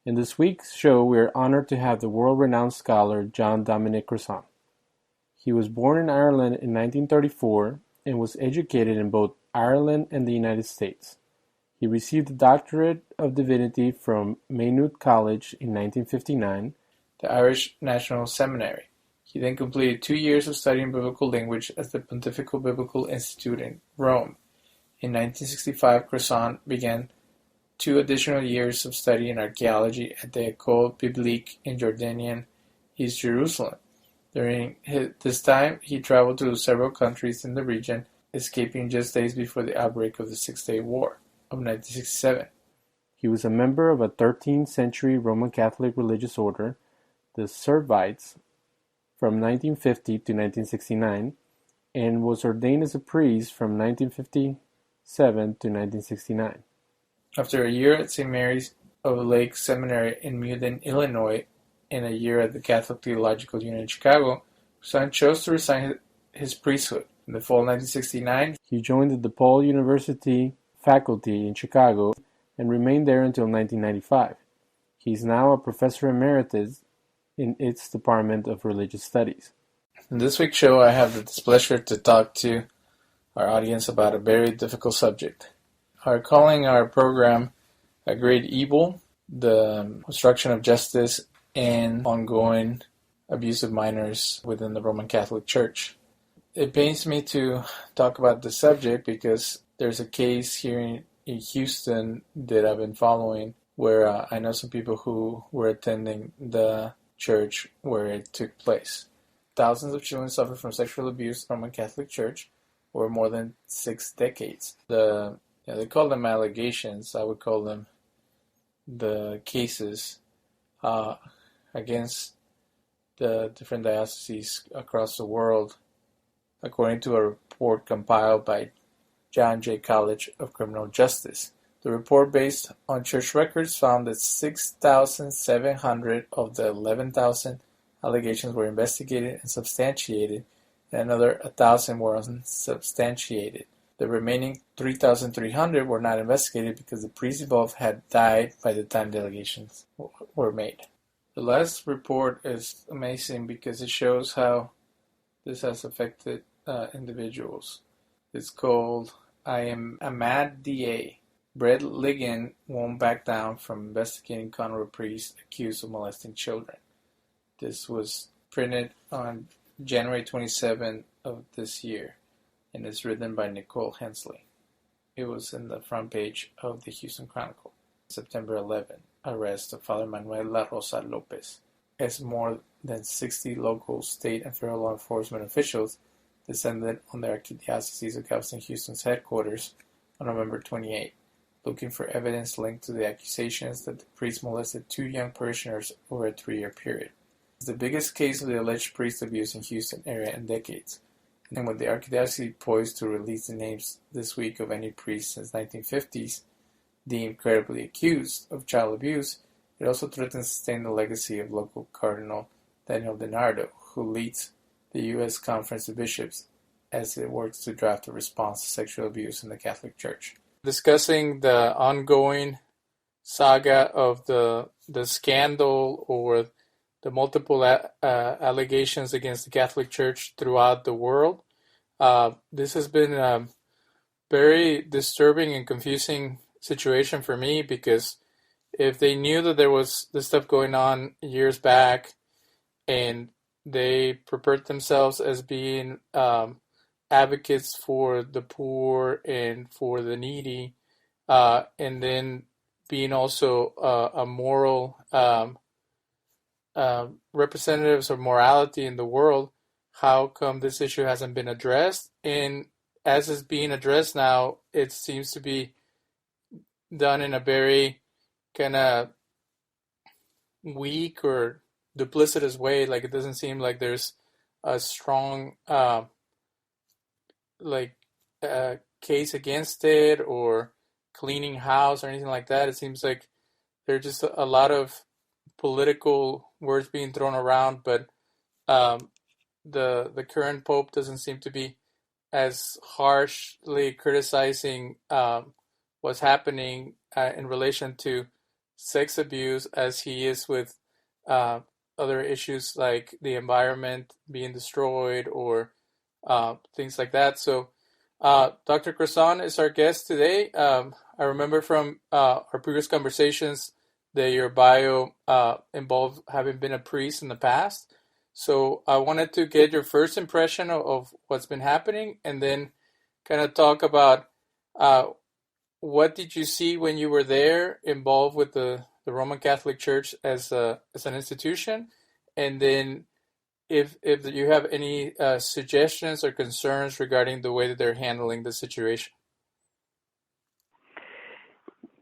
In this week's show, we are honored to have the world-renowned scholar John Dominic Crossan. He was born in Ireland in 1934 and was educated in both Ireland and the United States. He received a Doctorate of Divinity from Maynooth College in 1959, the Irish National Seminary. He then completed 2 years of studying biblical language at the Pontifical Biblical Institute in Rome. In 1965, Crossan began 2 additional years of study in archaeology at the École Biblique in Jordanian East Jerusalem. During this time, he traveled to several countries in the region, escaping just days before the outbreak of the Six-Day War of 1967. He was a member of a 13th century Roman Catholic religious order, the Servites, from 1950 to 1969, and was ordained as a priest from 1957 to 1969. After a year at St. Mary's of Lake Seminary in Muden, Illinois, and a year at the Catholic Theological Union in Chicago, Crossan chose to resign his priesthood. In the fall of 1969, he joined the DePaul University faculty in Chicago and remained there until 1995. He is now a professor emeritus in its Department of Religious Studies. In this week's show, I have the displeasure to talk to our audience about a very difficult subject. Are calling our program A Great Evil, the obstruction of justice, and ongoing abuse of minors within the Roman Catholic Church. It pains me to talk about this subject because there's a case here in Houston that I've been following where I know some people who were attending the church where it took place. Thousands of children suffer from sexual abuse in the Roman Catholic Church for more than 6 decades. They call them allegations. I would call them the cases against the different dioceses across the world, according to a report compiled by John Jay College of Criminal Justice. The report, based on church records, found that 6,700 of the 11,000 allegations were investigated and substantiated, and another 1,000 were unsubstantiated. The remaining 3,300 were not investigated because the priests involved had died by the time the allegations were made. The last report is amazing because it shows how this has affected individuals. It's called I Am a Mad DA. Brett Ligon won't back down from investigating Conroe priests accused of molesting children. This was printed on January 27 of this year, and it's written by Nicole Hensley. It was in the front page of the Houston Chronicle. September 11, arrest of Father Manuel La Rosa Lopez, as more than 60 local, state, and federal law enforcement officials descended on the Archdiocese of Galveston-Houston's headquarters on November 28, looking for evidence linked to the accusations that the priest molested 2 young parishioners over a 3-year period. It's the biggest case of the alleged priest abuse in Houston area in decades, and with the Archdiocese poised to release the names this week of any priest since 1950s deemed credibly accused of child abuse, it also threatens to sustain the legacy of local Cardinal Daniel DiNardo, who leads the U.S. Conference of Bishops as it works to draft a response to sexual abuse in the Catholic Church. Discussing the ongoing saga of the scandal or the multiple allegations against the Catholic Church throughout the world. This has been a very disturbing and confusing situation for me, because if they knew that there was this stuff going on years back and they purport themselves as being advocates for the poor and for the needy, and then being also a moral representatives of morality in the world, how come this issue hasn't been addressed? And as it's being addressed now, it seems to be done in a very kind of weak or duplicitous way. Like, it doesn't seem like there's a strong case against it or cleaning house or anything like that. It seems like there's just a lot of political words being thrown around, but the current Pope doesn't seem to be as harshly criticizing what's happening in relation to sex abuse as he is with uh, other issues like the environment being destroyed or things like that. So, Dr. Crossan is our guest today. I remember from our previous conversations that your bio involved having been a priest in the past. So, I wanted to get your first impression of what's been happening and then kind of talk about uh, what did you see when you were there involved with the Roman Catholic Church as an institution? And then if you have any suggestions or concerns regarding the way that they're handling the situation.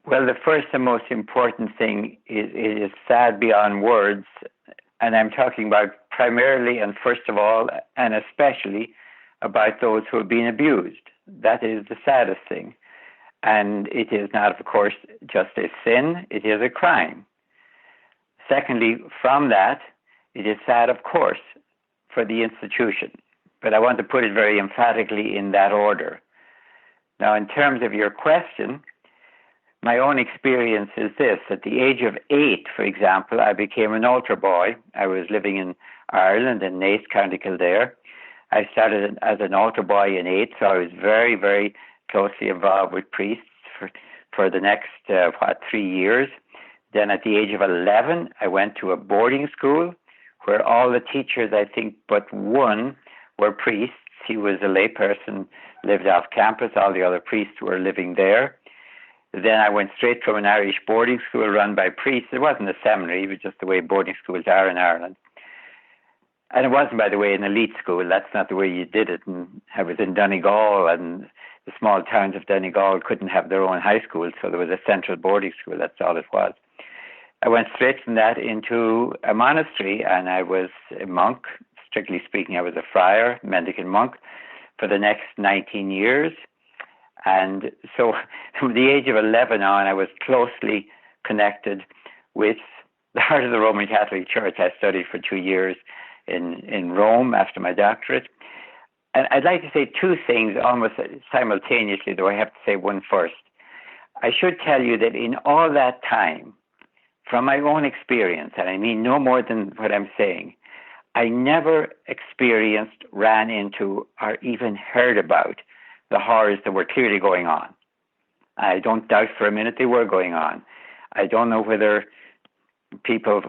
Well, the first and most important thing is it is sad beyond words, and I'm talking about primarily and first of all and especially about those who have been abused. That is the saddest thing. And it is not, of course, just a sin, it is a crime. Secondly, from that, it is sad, of course, for the institution. But I want to put it very emphatically in that order. Now, in terms of your question, my own experience is this. At the age of 8, for example, I became an altar boy. I was living in Ireland, in Naas, County Kildare. I started as an altar boy in 8, so I was very, very closely involved with priests for the next, 3 years. Then at the age of 11, I went to a boarding school where all the teachers, I think, but one were priests. He was a layperson, lived off campus. All the other priests were living there. Then I went straight from an Irish boarding school run by priests. It wasn't a seminary, it was just the way boarding schools are in Ireland. And it wasn't, by the way, an elite school. That's not the way you did it. And I was in Donegal, and the small towns of Donegal couldn't have their own high school, so there was a central boarding school. That's all it was. I went straight from that into a monastery, and I was a monk. Strictly speaking, I was a friar, mendicant monk, for the next 19 years. And so from the age of 11 on, I was closely connected with the heart of the Roman Catholic Church. I studied for 2 years in Rome after my doctorate. And I'd like to say two things almost simultaneously, though I have to say one first. I should tell you that in all that time, from my own experience, and I mean no more than what I'm saying, I never experienced, ran into, or even heard about the horrors that were clearly going on. I don't doubt for a minute they were going on. I don't know whether people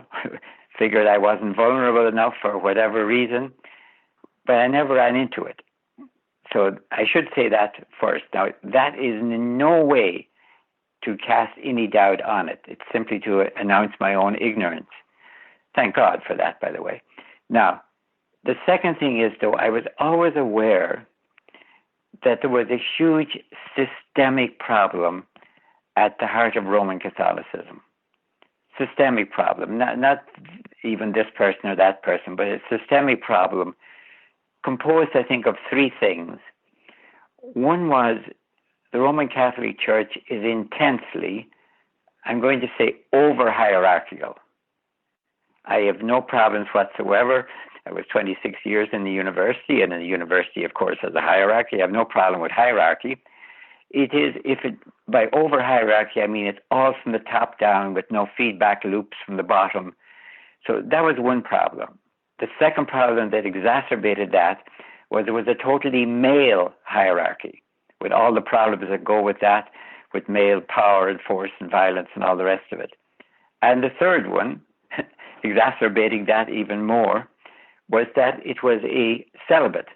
figured I wasn't vulnerable enough for whatever reason, but I never ran into it. So I should say that first. Now, that is in no way to cast any doubt on it. It's simply to announce my own ignorance. Thank God for that, by the way. Now, the second thing is, though, I was always aware that there was a huge systemic problem at the heart of Roman Catholicism. Systemic problem, not even this person or that person, but a systemic problem composed, I think, of three things. One was the Roman Catholic Church is intensely, I'm going to say, over-hierarchical. I have no problems whatsoever. I was 26 years in the university, and in the university, of course, has a hierarchy. I have no problem with hierarchy. It is, by over-hierarchy, I mean it's all from the top down with no feedback loops from the bottom. So that was one problem. The second problem that exacerbated that was there was a totally male hierarchy, with all the problems that go with that, with male power and force and violence and all the rest of it. And the third one, exacerbating that even more, was that it was a celibate,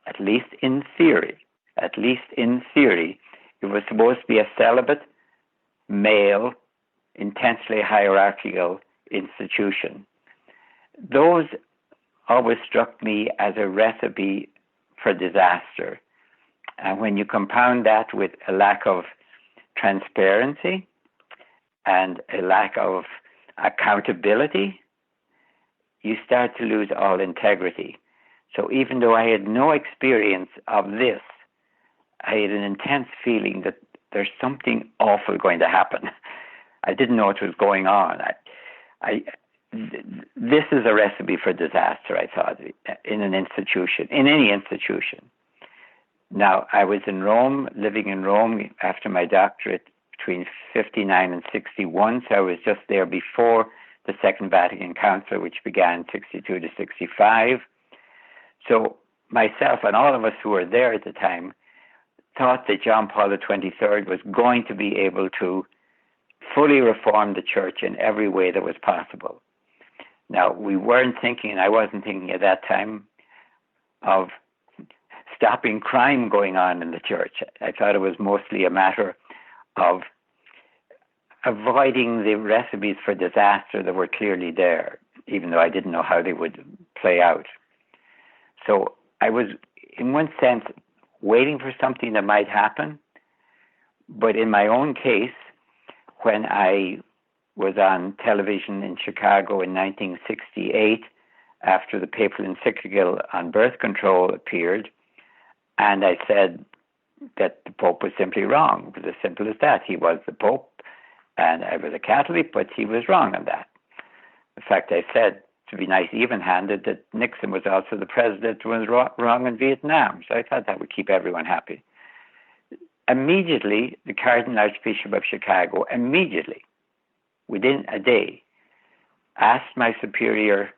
at least in theory. At least in theory, it was supposed to be a celibate, male, intensely hierarchical institution. Those always struck me as a recipe for disaster. And when you compound that with a lack of transparency and a lack of accountability, you start to lose all integrity. So even though I had no experience of this, I had an intense feeling that there's something awful going to happen. I didn't know what was going on. This is a recipe for disaster, I thought, in an institution, in any institution. Now, I was in Rome, living in Rome after my doctorate between 59 and 61, so I was just there before the Second Vatican Council, which began 62 to 65. So myself and all of us who were there at the time thought that John Paul XXIII was going to be able to fully reform the church in every way that was possible. Now, we weren't thinking, and I wasn't thinking at that time, of stopping crime going on in the church. I thought it was mostly a matter of avoiding the recipes for disaster that were clearly there, even though I didn't know how they would play out. So I was, in one sense, waiting for something that might happen. But in my own case, when I was on television in Chicago in 1968, after the papal encyclical on birth control appeared, and I said that the Pope was simply wrong. It was as simple as that. He was the Pope, and I was a Catholic, but he was wrong on that. In fact, I said, to be nice, even-handed, that Nixon was also the president who was wrong in Vietnam. So I thought that would keep everyone happy. Immediately, the Cardinal Archbishop of Chicago, within a day, asked my superior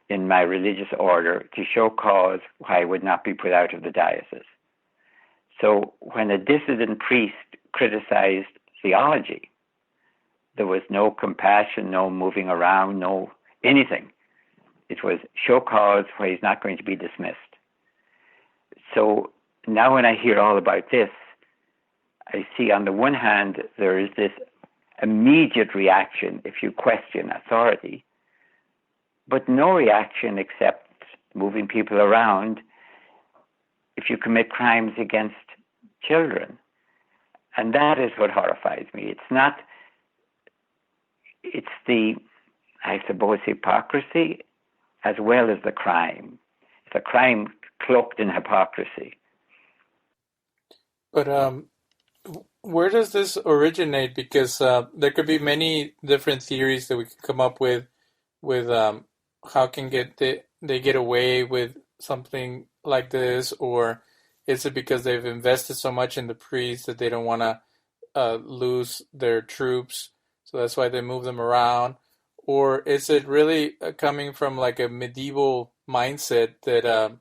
in my religious order to show cause why I would not be put out of the diocese. So when a dissident priest criticized theology, there was no compassion, no moving around, no anything. It was show cause why he's not going to be dismissed. So now when I hear all about this, I see on the one hand, there is this immediate reaction if you question authority, but no reaction except moving people around if you commit crimes against children. And that is what horrifies me. It's the, I suppose, hypocrisy as well as the crime. It's a crime cloaked in hypocrisy. But where does this originate? Because there could be many different theories that we could come up with how can they get away with something like this, or is it because they've invested so much in the priests that they don't want to lose their troops, so that's why they move them around? Or is it really coming from like a medieval mindset that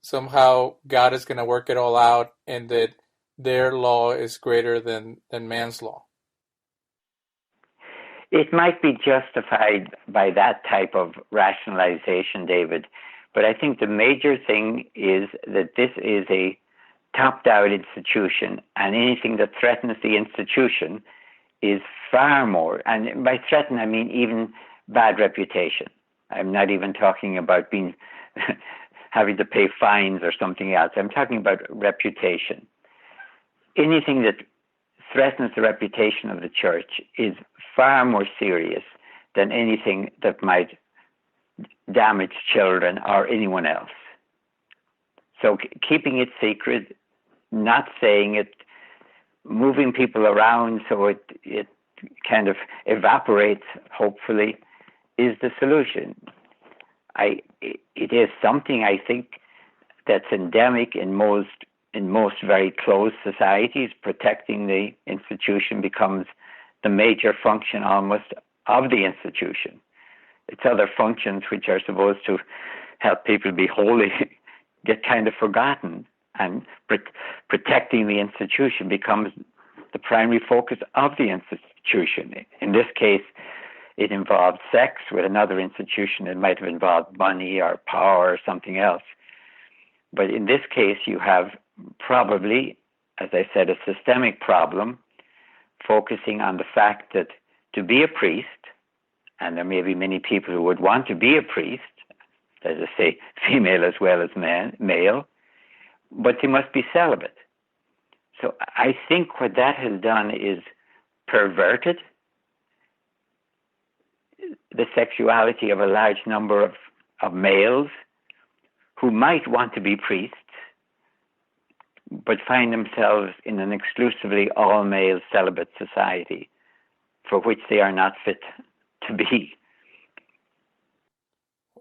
somehow God is going to work it all out and that their law is greater than man's law? It might be justified by that type of rationalization, David, but I think the major thing is that this is a top-down institution, and anything that threatens the institution is far more, and by threaten I mean even bad reputation. I'm not even talking about being having to pay fines or something else. I'm talking about reputation. Anything that threatens the reputation of the church is far more serious than anything that might damage children or anyone else. So keeping it secret, not saying it, moving people around so it kind of evaporates, hopefully, is the solution. It is something, I think, that's endemic in most very closed societies. Protecting the institution becomes the major function almost of the institution. Its other functions, which are supposed to help people be holy, get kind of forgotten, and protecting the institution becomes the primary focus of the institution. In this case, it involved sex. With another institution, it might have involved money or power or something else. But in this case, you have probably, as I said, a systemic problem focusing on the fact that to be a priest, and there may be many people who would want to be a priest, that is to say, female as well as male, but they must be celibate. So I think what that has done is perverted the sexuality of a large number of males who might want to be priests, but find themselves in an exclusively all-male celibate society for which they are not fit to be.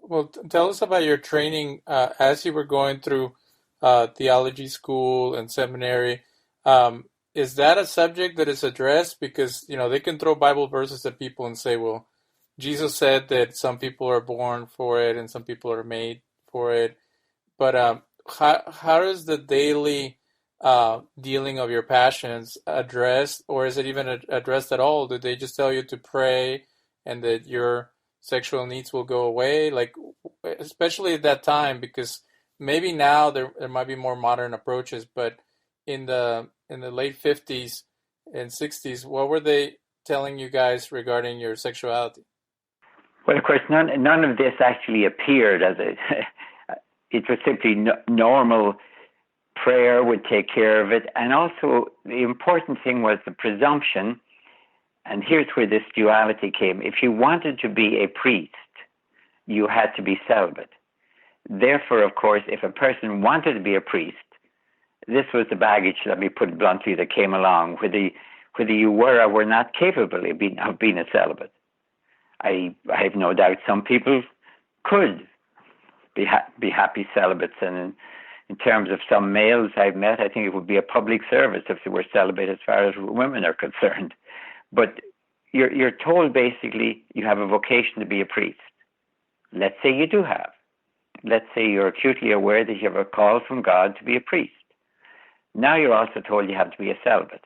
Well, tell us about your training as you were going through theology school and seminary. is that a subject that is addressed? Because, they can throw Bible verses at people and say, well, Jesus said that some people are born for it and some people are made for it. But how is the daily dealing of your passions addressed, or is it even addressed at all? Do they just tell you to pray and that your sexual needs will go away? Like, especially at that time, because maybe now there might be more modern approaches, but in the late 50s and 60s, what were they telling you guys regarding your sexuality? Well, of course, none of this actually appeared as it was simply normal. Prayer would take care of it. And also, the important thing was the presumption, and here's where this duality came. If you wanted to be a priest, you had to be celibate. Therefore, of course, if a person wanted to be a priest, this was the baggage, let me put it bluntly, that came along, whether you were or were not capable of being a celibate. I have no doubt some people could be happy celibates, and in terms of some males I've met, I think it would be a public service if they were celibate as far as women are concerned. But you're told basically you have a vocation to be a priest. Let's say you do have. Let's say you're acutely aware that you have a call from God to be a priest. Now you're also told you have to be a celibate.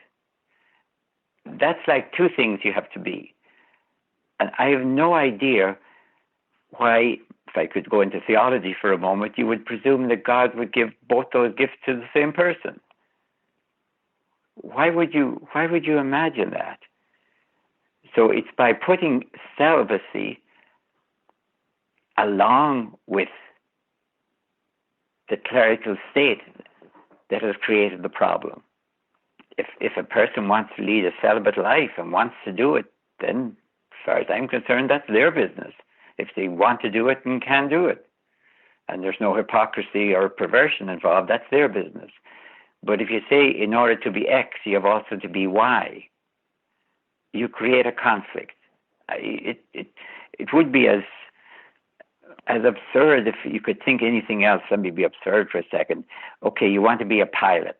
That's like two things you have to be. And I have no idea why, if I could go into theology for a moment, you would presume that God would give both those gifts to the same person. Why would you imagine that? So it's by putting celibacy along with the clerical state that has created the problem. If a person wants to lead a celibate life and wants to do it, then as far as I'm concerned, that's their business. If they want to do it and can do it, and there's no hypocrisy or perversion involved, that's their business. But if you say in order to be X, you have also to be Y, you create a conflict. It would be as absurd if you could think anything else. Let me be absurd for a second. Okay, you want to be a pilot,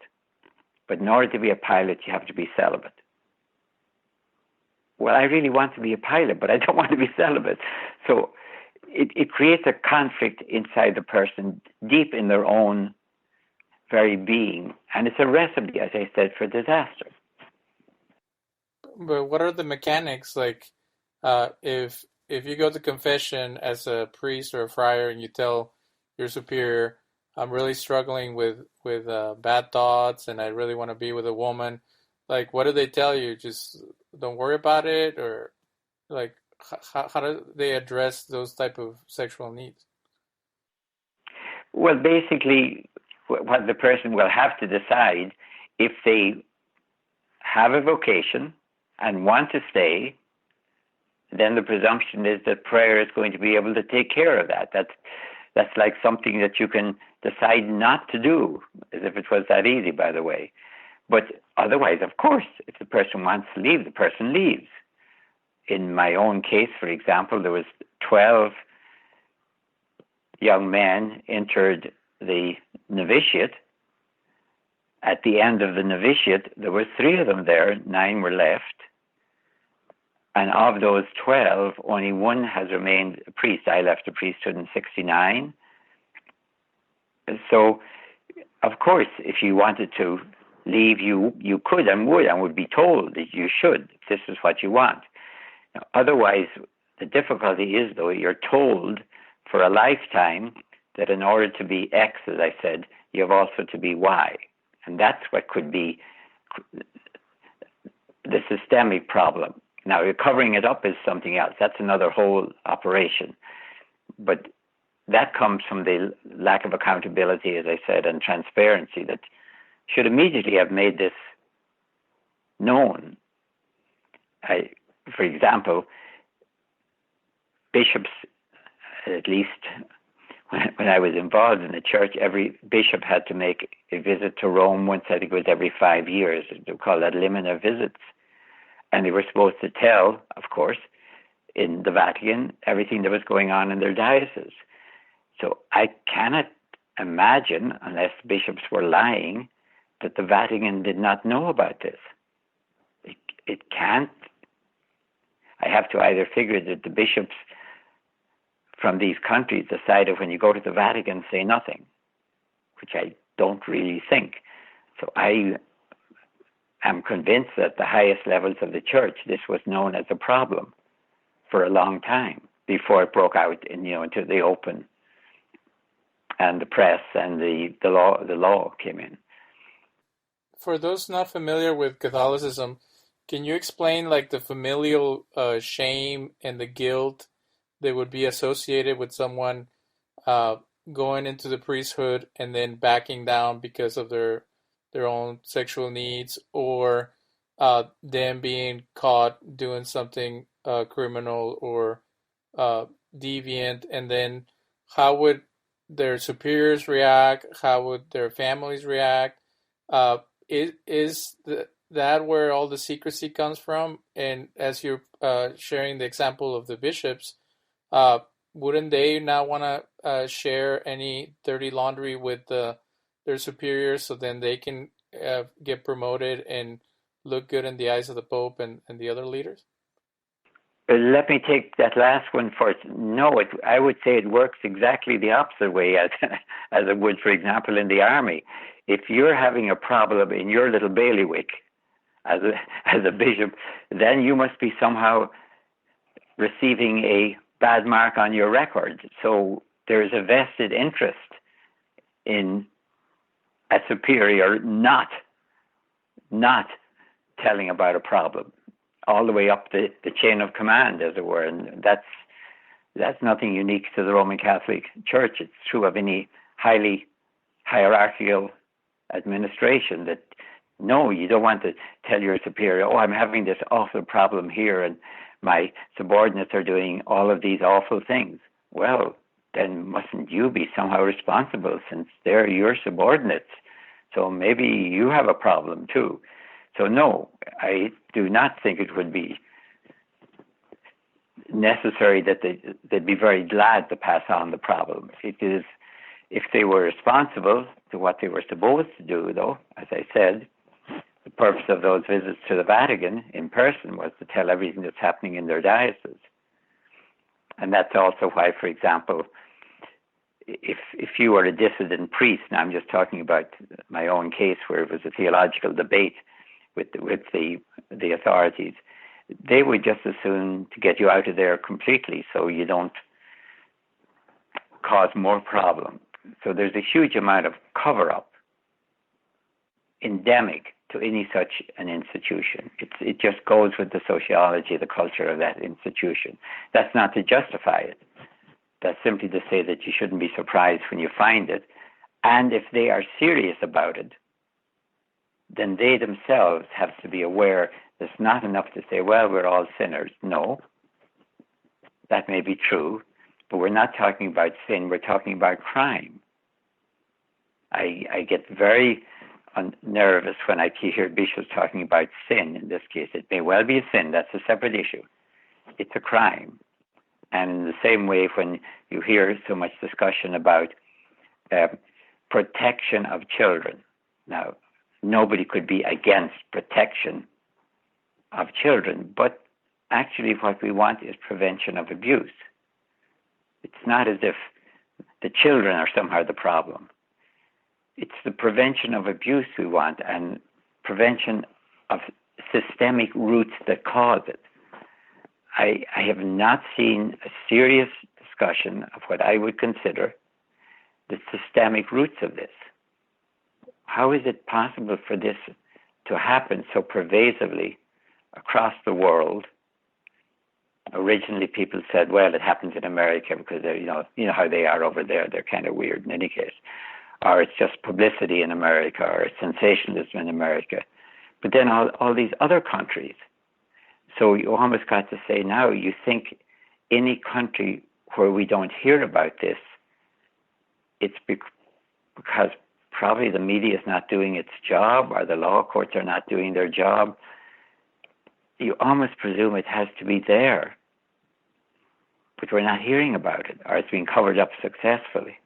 but in order to be a pilot, you have to be celibate. Well, I really want to be a pilot, but I don't want to be celibate. So it creates a conflict inside the person, deep in their own very being. And it's a recipe, as I said, for disaster. But what are the mechanics? Like, if you go to confession as a priest or a friar and you tell your superior, I'm really struggling with bad thoughts and I really want to be with a woman, like, what do they tell you? Just don't worry about it? Or, like, how do they address those type of sexual needs? Well, basically, what the person will have to decide, if they have a vocation and want to stay, then the presumption is that prayer is going to be able to take care of that. That's like something that you can decide not to do, as if it was that easy, by the way. But otherwise, of course, if the person wants to leave, the person leaves. In my own case, for example, there was 12 young men entered the novitiate. At the end of the novitiate, there were 3 of them there, 9 were left. And of those 12, only 1 has remained a priest. I left the priesthood in 1969. So, of course, if you wanted to leave, you could and would be told that you should, if this is what you want. Now, otherwise, the difficulty is, though, you're told for a lifetime that in order to be X, as I said, you have also to be Y. And that's what could be the systemic problem. Now, covering it up is something else. That's another whole operation. But that comes from the lack of accountability, as I said, and transparency that should immediately have made this known. For example, bishops, at least when I was involved in the church, every bishop had to make a visit to Rome once, I think it was every 5 years. They call that limina visits. And they were supposed to tell, of course, in the Vatican, everything that was going on in their diocese. So I cannot imagine, unless bishops were lying, that the Vatican did not know about this. It can't. I have to either figure that the bishops from these countries decided when you go to the Vatican, say nothing, which I don't really think. So I am convinced that the highest levels of the church, this was known as a problem for a long time before it broke out into the open, and the press and the law came in. For those not familiar with Catholicism, can you explain like the familial shame and the guilt that would be associated with someone going into the priesthood and then backing down because of their own sexual needs, or them being caught doing something criminal or deviant, and then how would their superiors react? How would their families react? Is that where all the secrecy comes from? And as you're sharing the example of the bishops, wouldn't they not want to share any dirty laundry with their superiors, so then they can get promoted and look good in the eyes of the Pope and the other leaders? Let me take that last one first. No, I would say it works exactly the opposite way as it would, for example, in the army. If you're having a problem in your little bailiwick as a bishop, then you must be somehow receiving a bad mark on your record. So there's a vested interest in a superior not telling about a problem, all the way up the chain of command, as it were. And that's nothing unique to the Roman Catholic Church. It's true of any highly hierarchical administration, that no, you don't want to tell your superior, oh, I'm having this awful problem here and my subordinates are doing all of these awful things. Well, then mustn't you be somehow responsible, since they're your subordinates? So maybe you have a problem too. So no, I do not think it would be necessary that they'd be very glad to pass on the problem. It is, if they were responsible to what they were supposed to do, though, as I said, the purpose of those visits to the Vatican in person was to tell everything that's happening in their diocese. And that's also why, for example, if you were a dissident priest, and I'm just talking about my own case where it was a theological debate with the authorities, they would just as soon to get you out of there completely so you don't cause more problem. So there's a huge amount of cover-up endemic to any such an institution. It just goes with the sociology, the culture of that institution. That's not to justify it. That's simply to say that you shouldn't be surprised when you find it. And if they are serious about it, then they themselves have to be aware it's not enough to say, well, we're all sinners. No, that may be true, but we're not talking about sin, we're talking about crime. I get very nervous when I hear bishops talking about sin. In this case, it may well be a sin, that's a separate issue. It's a crime. And in the same way, when you hear so much discussion about protection of children, now, nobody could be against protection of children, but actually what we want is prevention of abuse. It's not as if the children are somehow the problem. It's the prevention of abuse we want, and prevention of systemic roots that cause it. I have not seen a serious discussion of what I would consider the systemic roots of this. How is it possible for this to happen so pervasively across the world? Originally, people said, well, it happens in America because they're, you know how they are over there. They're kind of weird in any case. Or it's just publicity in America, or it's sensationalism in America. But then all these other countries. So you almost got to say now, you think any country where we don't hear about this, it's because probably the media is not doing its job, or the law courts are not doing their job. You almost presume it has to be there, but we're not hearing about it, or it's being covered up successfully.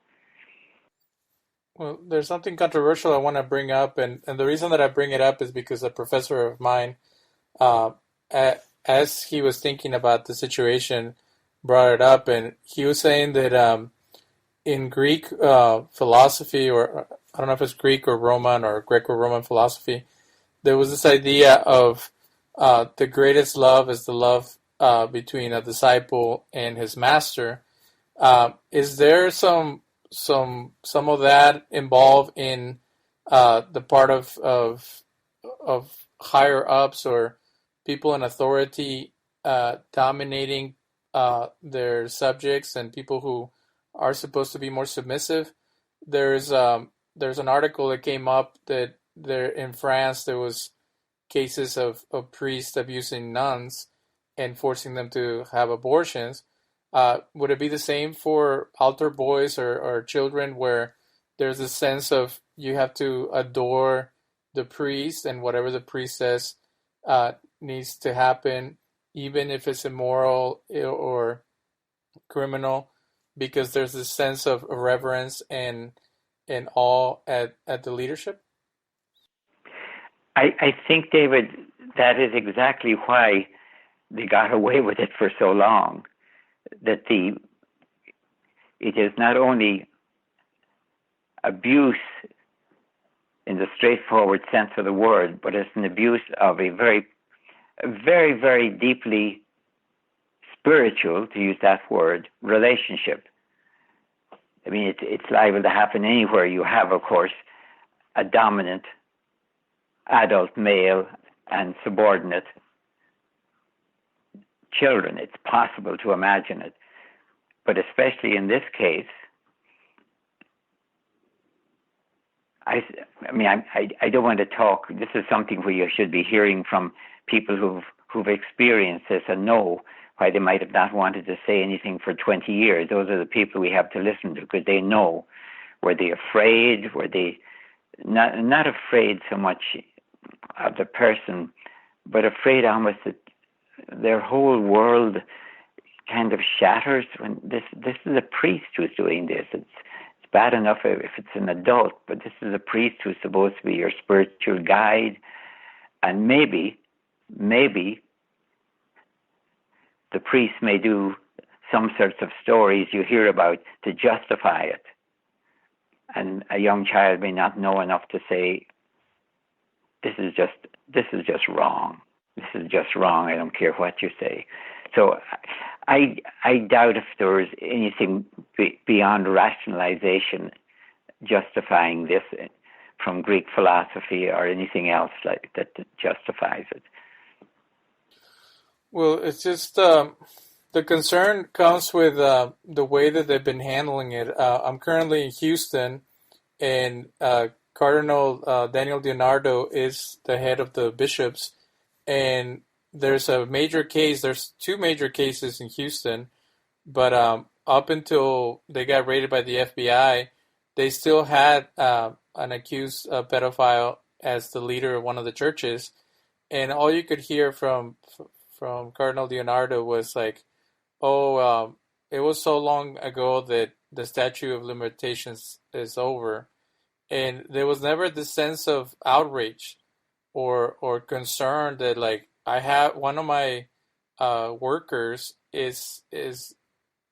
Well, there's something controversial I want to bring up, and the reason that I bring it up is because a professor of mine, uh, as he was thinking about the situation, brought it up, and he was saying that in Greek philosophy, or I don't know if it's Greek or Roman or Greco-Roman philosophy, there was this idea of the greatest love is the love between a disciple and his master. Is there some of that involved in the part of higher ups or people in authority dominating their subjects and people who are supposed to be more submissive? There's an article that came up that there in France there was cases of priests abusing nuns and forcing them to have abortions. Would it be the same for altar boys or children where there's a sense of you have to adore the priest and whatever the priest says needs to happen, even if it's immoral or criminal, because there's this sense of reverence and awe at the leadership? I think, David, that is exactly why they got away with it for so long. That it is not only abuse in the straightforward sense of the word, but it's an abuse of a very, very deeply spiritual, to use that word, relationship. I mean, it's liable to happen anywhere you have, of course, a dominant adult male and subordinate children. It's possible to imagine it. But especially in this case, I don't want to talk. This is something where you should be hearing from people who've experienced this and know why they might have not wanted to say anything for 20 years. Those are the people we have to listen to because they know. Were they afraid? Were they not afraid so much of the person, but afraid almost that their whole world kind of shatters when this is a priest who's doing this. It's bad enough if it's an adult, but this is a priest who's supposed to be your spiritual guide, and maybe the priest may do some sorts of stories you hear about to justify it, and a young child may not know enough to say, this is just wrong. This is just wrong. I don't care what you say. So I doubt if there was anything beyond rationalization justifying this from Greek philosophy or anything else like that justifies it. Well, it's just the concern comes with the way that they've been handling it. I'm currently in Houston, and Cardinal Daniel DiNardo is the head of the bishops, and there's a major case. There's two major cases in Houston, but up until they got raided by the FBI, they still had an accused pedophile as the leader of one of the churches, and all you could hear from Cardinal DiNardo was like, "Oh, it was so long ago that the statute of limitations is over," and there was never this sense of outrage or concern that like I have one of my workers is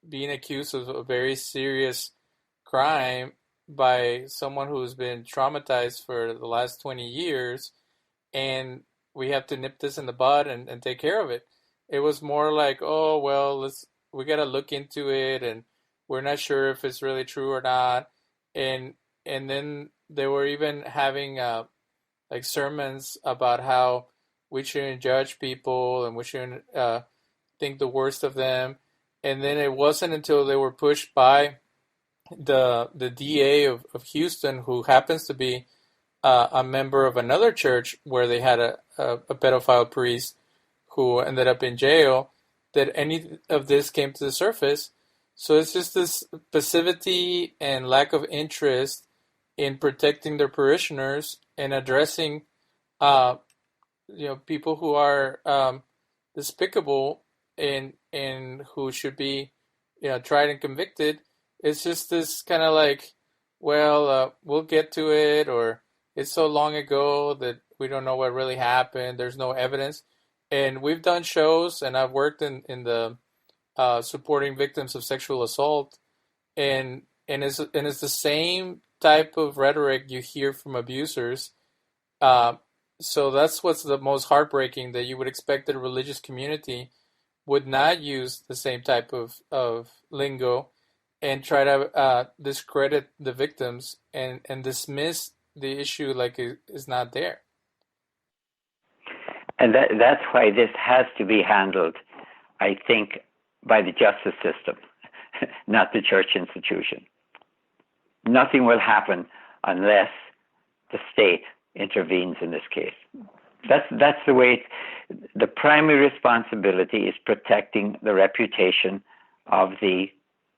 being accused of a very serious crime by someone who's been traumatized for the last 20 years, and we have to nip this in the bud and take care of it. It was more like, oh well, we gotta look into it, and we're not sure if it's really true or not, and then they were even having like sermons about how we shouldn't judge people and we shouldn't think the worst of them. And then it wasn't until they were pushed by the DA of Houston, who happens to be a member of another church where they had a pedophile priest who ended up in jail, that any of this came to the surface. So it's just this passivity and lack of interest in protecting their parishioners and addressing people who are despicable and who should be tried and convicted. It's just this kind of like well, we'll get to it, or it's so long ago that we don't know what really happened. There's no evidence. And we've done shows, and I've worked in the supporting victims of sexual assault, and it's the same type of rhetoric you hear from abusers. Uh, so that's what's the most heartbreaking, that you would expect that a religious community would not use the same type of lingo and try to discredit the victims and dismiss the issue like it is not there. And that's why this has to be handled, I think, by the justice system, not the church institution. Nothing will happen unless the state intervenes in this case. That's the way the primary responsibility is protecting the reputation of the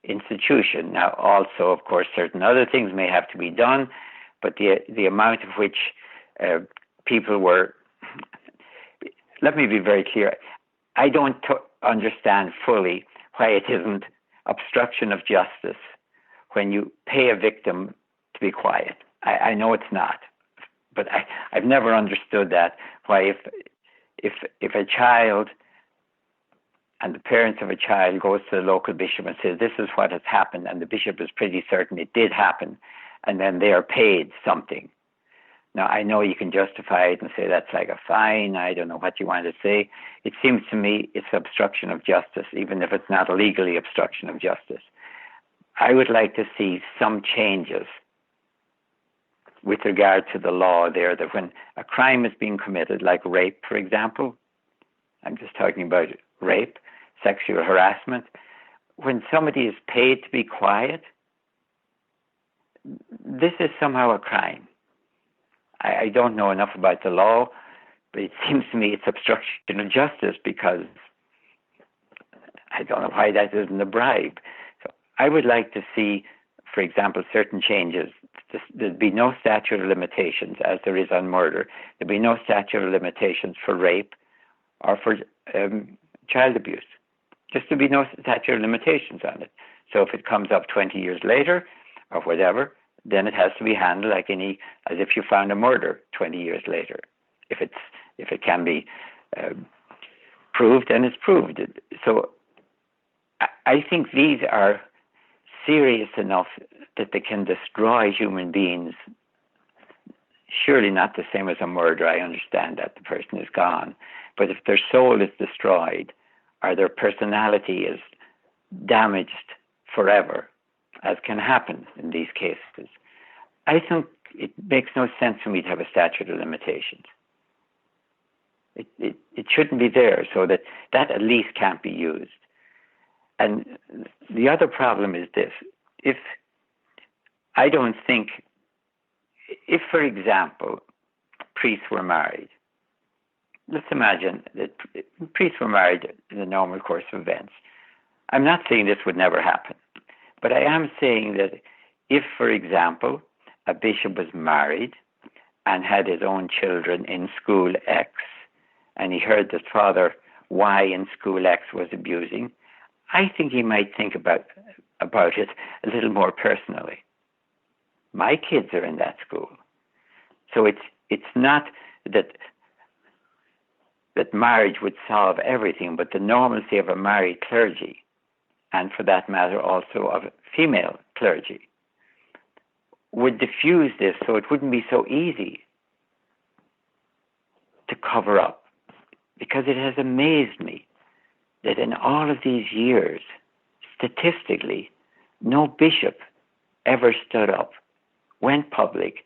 institution. Now, also, of course, certain other things may have to be done, but the amount of which people were. Let me be very clear. I don't understand fully why it isn't obstruction of justice when you pay a victim to be quiet. I know it's not, but I've never understood that. Why, if a child and the parents of a child goes to the local bishop and says, this is what has happened, and the bishop is pretty certain it did happen, and then they are paid something. Now, I know you can justify it and say that's like a fine. I don't know what you want to say. It seems to me it's obstruction of justice, even if it's not legally obstruction of justice. I would like to see some changes with regard to the law there, that when a crime is being committed, like rape, for example, I'm just talking about rape, sexual harassment, when somebody is paid to be quiet, this is somehow a crime. I don't know enough about the law, but it seems to me it's obstruction of justice, because I don't know why that isn't a bribe. So I would like to see, for example, certain changes. There'd be no statute of limitations, as there is on murder. There'd be no statute of limitations for rape or for child abuse. Just to be no statute of limitations on it. So if it comes up 20 years later or whatever, then it has to be handled as if you found a murder 20 years later. If it can be proved, then it's proved. So I think these are serious enough that they can destroy human beings. Surely not the same as a murder. I understand that the person is gone. But if their soul is destroyed or their personality is damaged forever, as can happen in these cases, I think it makes no sense for me to have a statute of limitations. It shouldn't be there, so that at least can't be used. And the other problem is this. If, for example, priests were married, let's imagine that priests were married in the normal course of events. I'm not saying this would never happen, but I am saying that if, for example, a bishop was married and had his own children in school X, and he heard that Father Y in school X was abusing, I think he might think about it a little more personally. My kids are in that school. So it's not that marriage would solve everything, but the normalcy of a married clergy, and for that matter also of female clergy, would diffuse this, so it wouldn't be so easy to cover up. Because it has amazed me that in all of these years, statistically, no bishop ever stood up, went public,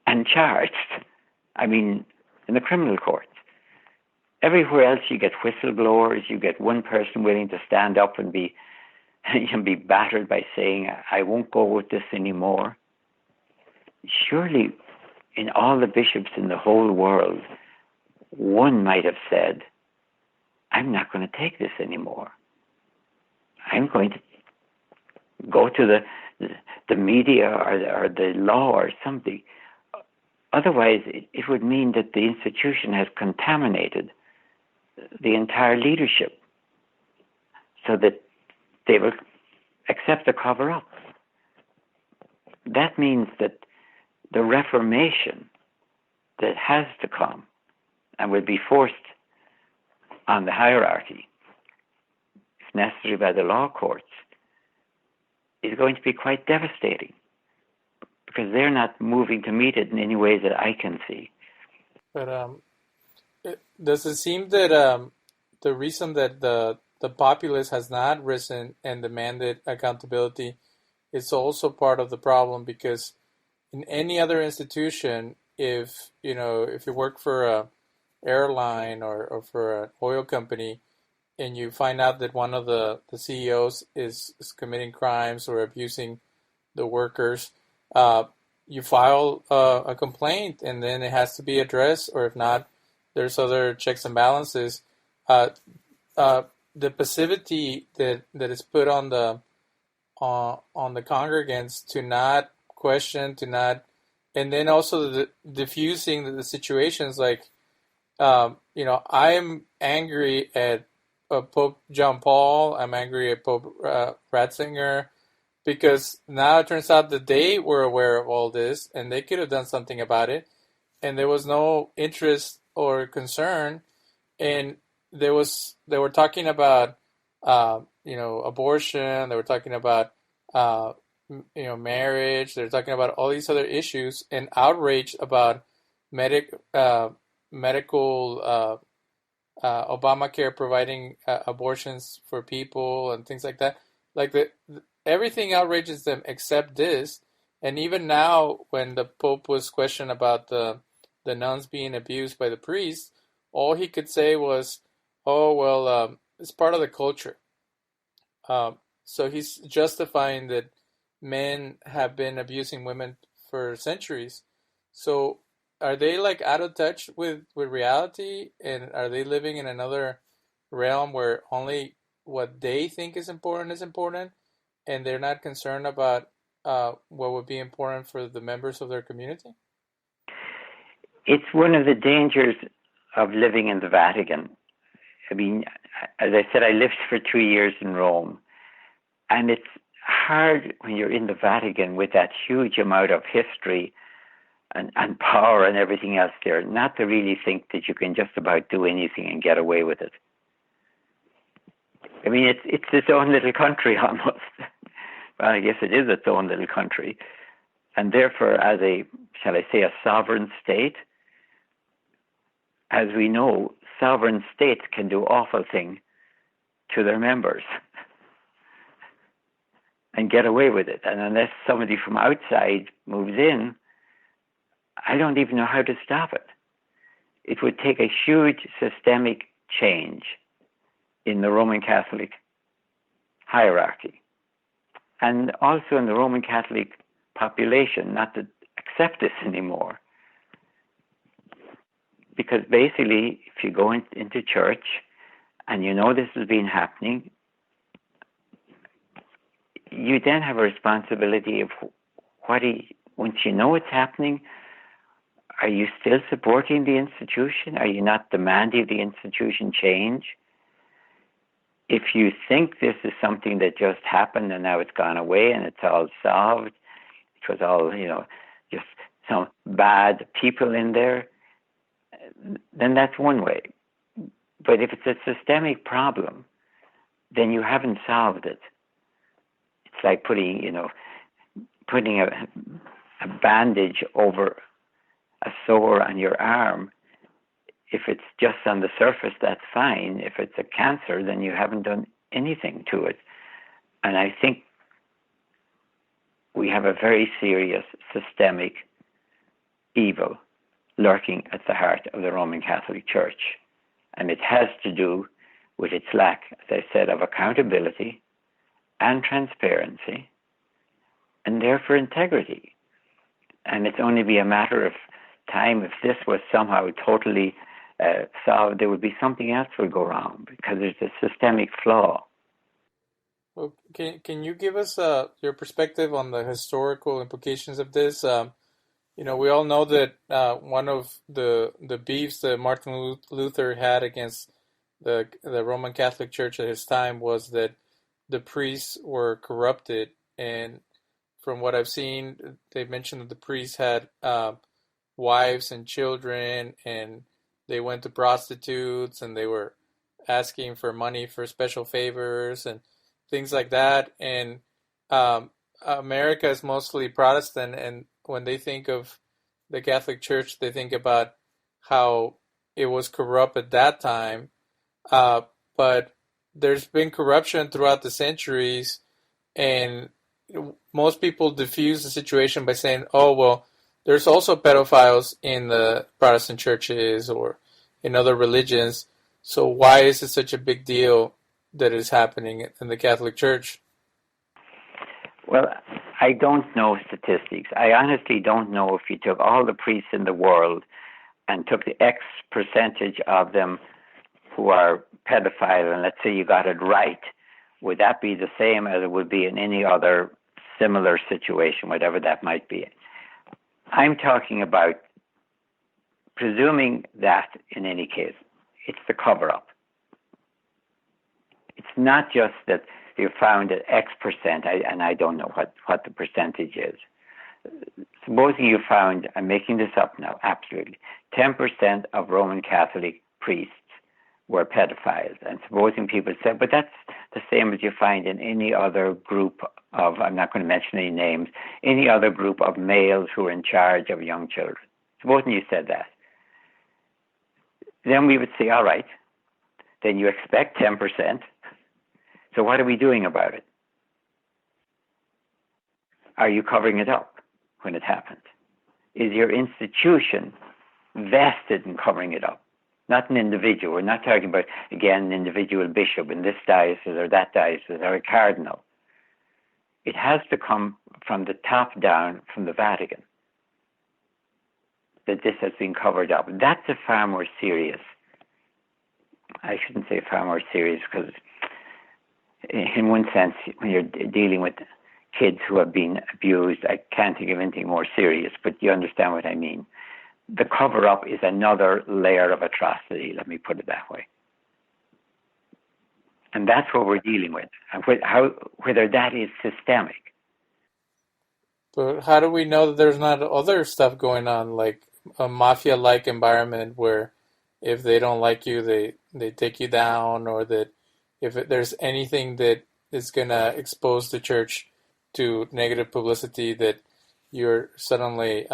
and charged. I mean, in the criminal courts. Everywhere else you get whistleblowers, you get one person willing to stand up and be battered by saying, I won't go with this anymore. Surely, in all the bishops in the whole world, one might have said, I'm not going to take this anymore. I'm going to go to the media or the law or something. Otherwise, it would mean that the institution has contaminated the entire leadership, so that they will accept the cover-up. that means that the Reformation that has to come and will be forced on the hierarchy, if necessary by the law courts, is going to be quite devastating because they're not moving to meet it in any way that I can see. But does it seem that the reason that the populace has not risen and demanded accountability is also part of the problem? Because in any other institution, if you work for a airline or for an oil company, and you find out that one of the CEOs is committing crimes or abusing the workers, you file a complaint, and then it has to be addressed, or if not, there's other checks and balances. The passivity that is put on the congregants to not question, to not, and then also the diffusing the situations like, I'm angry at Pope John Paul. I'm angry at Pope Ratzinger, because now it turns out that they were aware of all this and they could have done something about it, and there was no interest or concern. And they were talking about abortion. They were talking about marriage. They're talking about all these other issues and outrage about medical Obamacare providing abortions for people and things like that. Like everything outrages them except this. And even now, when the Pope was questioned about the nuns being abused by the priests, all he could say was, "Oh well, it's part of the culture." So he's justifying that men have been abusing women for centuries. So are they like out of touch with reality, and are they living in another realm where only what they think is important, and they're not concerned about what would be important for the members of their community? It's one of the dangers of living in the Vatican. I mean, as I said, I lived for 2 years in Rome, and it's hard when you're in the Vatican with that huge amount of history and power and everything else there, not to really think that you can just about do anything and get away with it. I mean, it's its own little country almost. Well, I guess it is its own little country. And therefore, as a sovereign state, as we know, sovereign states can do awful things to their members and get away with it. And unless somebody from outside moves in, I don't even know how to stop it. It would take a huge systemic change in the Roman Catholic hierarchy, and also in the Roman Catholic population, not to accept this anymore. Because basically, if you go into church and you know this has been happening, you then have a responsibility of once you know it's happening, are you still supporting the institution? Are you not demanding the institution change? If you think this is something that just happened and now it's gone away and it's all solved, it was all, just some bad people in there, then that's one way. But if it's a systemic problem, then you haven't solved it. It's like putting a bandage over a sore on your arm. If it's just on the surface, that's fine. If it's a cancer, then you haven't done anything to it. And I think we have a very serious systemic evil lurking at the heart of the Roman Catholic Church. And it has to do with its lack, as I said, of accountability and transparency, and therefore integrity. And it's only be a matter of time if this was somehow totally solved, there would be something else would go wrong because there's a systemic flaw. Well, can you give us your perspective on the historical implications of this? We all know that one of the beefs that Martin Luther had against the Roman Catholic Church at his time was that the priests were corrupted, and from what I've seen, they mentioned that the priests had wives and children, and they went to prostitutes, and they were asking for money for special favors and things like that. And America is mostly Protestant, and when they think of the Catholic Church, they think about how it was corrupt at that time. Uh, but there's been corruption throughout the centuries, and most people diffuse the situation by saying, "Oh, well, there's also pedophiles in the Protestant churches or in other religions. So why is it such a big deal that is happening in the Catholic Church?" Well, I don't know statistics. I honestly don't know if you took all the priests in the world and took the X percentage of them who are pedophile, and let's say you got it right, would that be the same as it would be in any other similar situation, whatever that might be? I'm talking about presuming that, in any case, it's the cover-up. It's not just that you found that X percent, and I don't know what the percentage is. Supposing you found, I'm making this up now, absolutely, 10% of Roman Catholic priests were pedophiles. And supposing people said, but that's the same as you find in any other group of, I'm not going to mention any names, any other group of males who are in charge of young children. Supposing you said that. Then we would say, all right, then you expect 10%. So what are we doing about it? Are you covering it up when it happens? Is your institution vested in covering it up? Not an individual. We're not talking about, again, an individual bishop in this diocese or that diocese or a cardinal. It has to come from the top down, from the Vatican, that this has been covered up. That's a far more serious, I shouldn't say far more serious, because in one sense, when you're dealing with kids who have been abused, I can't think of anything more serious, but you understand what I mean. The cover-up is another layer of atrocity, let me put it that way. And that's what we're dealing with, and whether that is systemic. But how do we know that there's not other stuff going on, like a mafia-like environment where if they don't like you, they take you down, or that if there's anything that is going to expose the church to negative publicity, that you're suddenly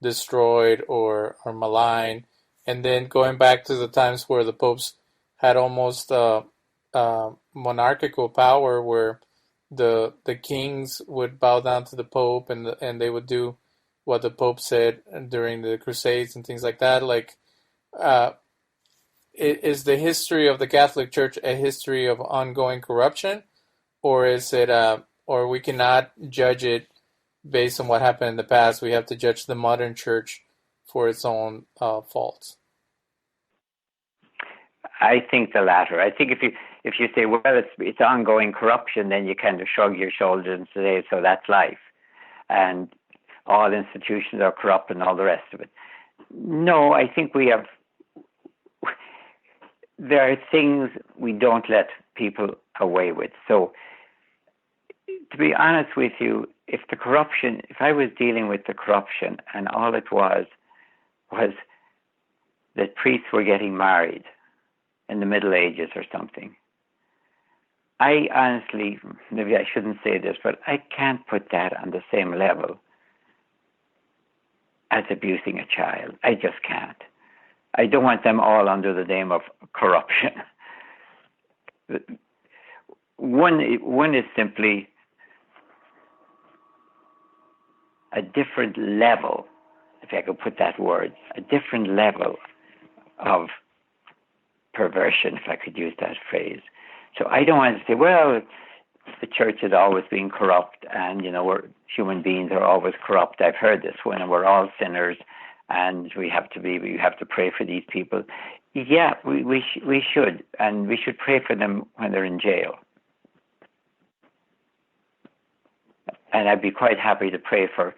destroyed or maligned? And then going back to the times where the popes had almost monarchical power, where the kings would bow down to the pope, and they would do what the pope said during the Crusades and things like that. Like, is the history of the Catholic Church a history of ongoing corruption, or is it, or we cannot judge it based on what happened in the past? We have to judge the modern church for its own faults. I think the latter. I think if you say, well, it's ongoing corruption, then you kind of shrug your shoulders and say, so that's life, and all institutions are corrupt and all the rest of it. No, I think there are things we don't let people away with. So, to be honest with you, if I was dealing with the corruption and all it was that priests were getting married in the Middle Ages or something, I honestly, maybe I shouldn't say this, but I can't put that on the same level as abusing a child. I just can't. I don't want them all under the name of corruption. One is simply a different level, if I could put that word, a different level of perversion, if I could use that phrase. So I don't want to say, well, the church has always been corrupt, and human beings are always corrupt. I've heard this one, and we're all sinners, and we have to pray for these people. Yeah, we should, and we should pray for them when they're in jail. And I'd be quite happy to pray for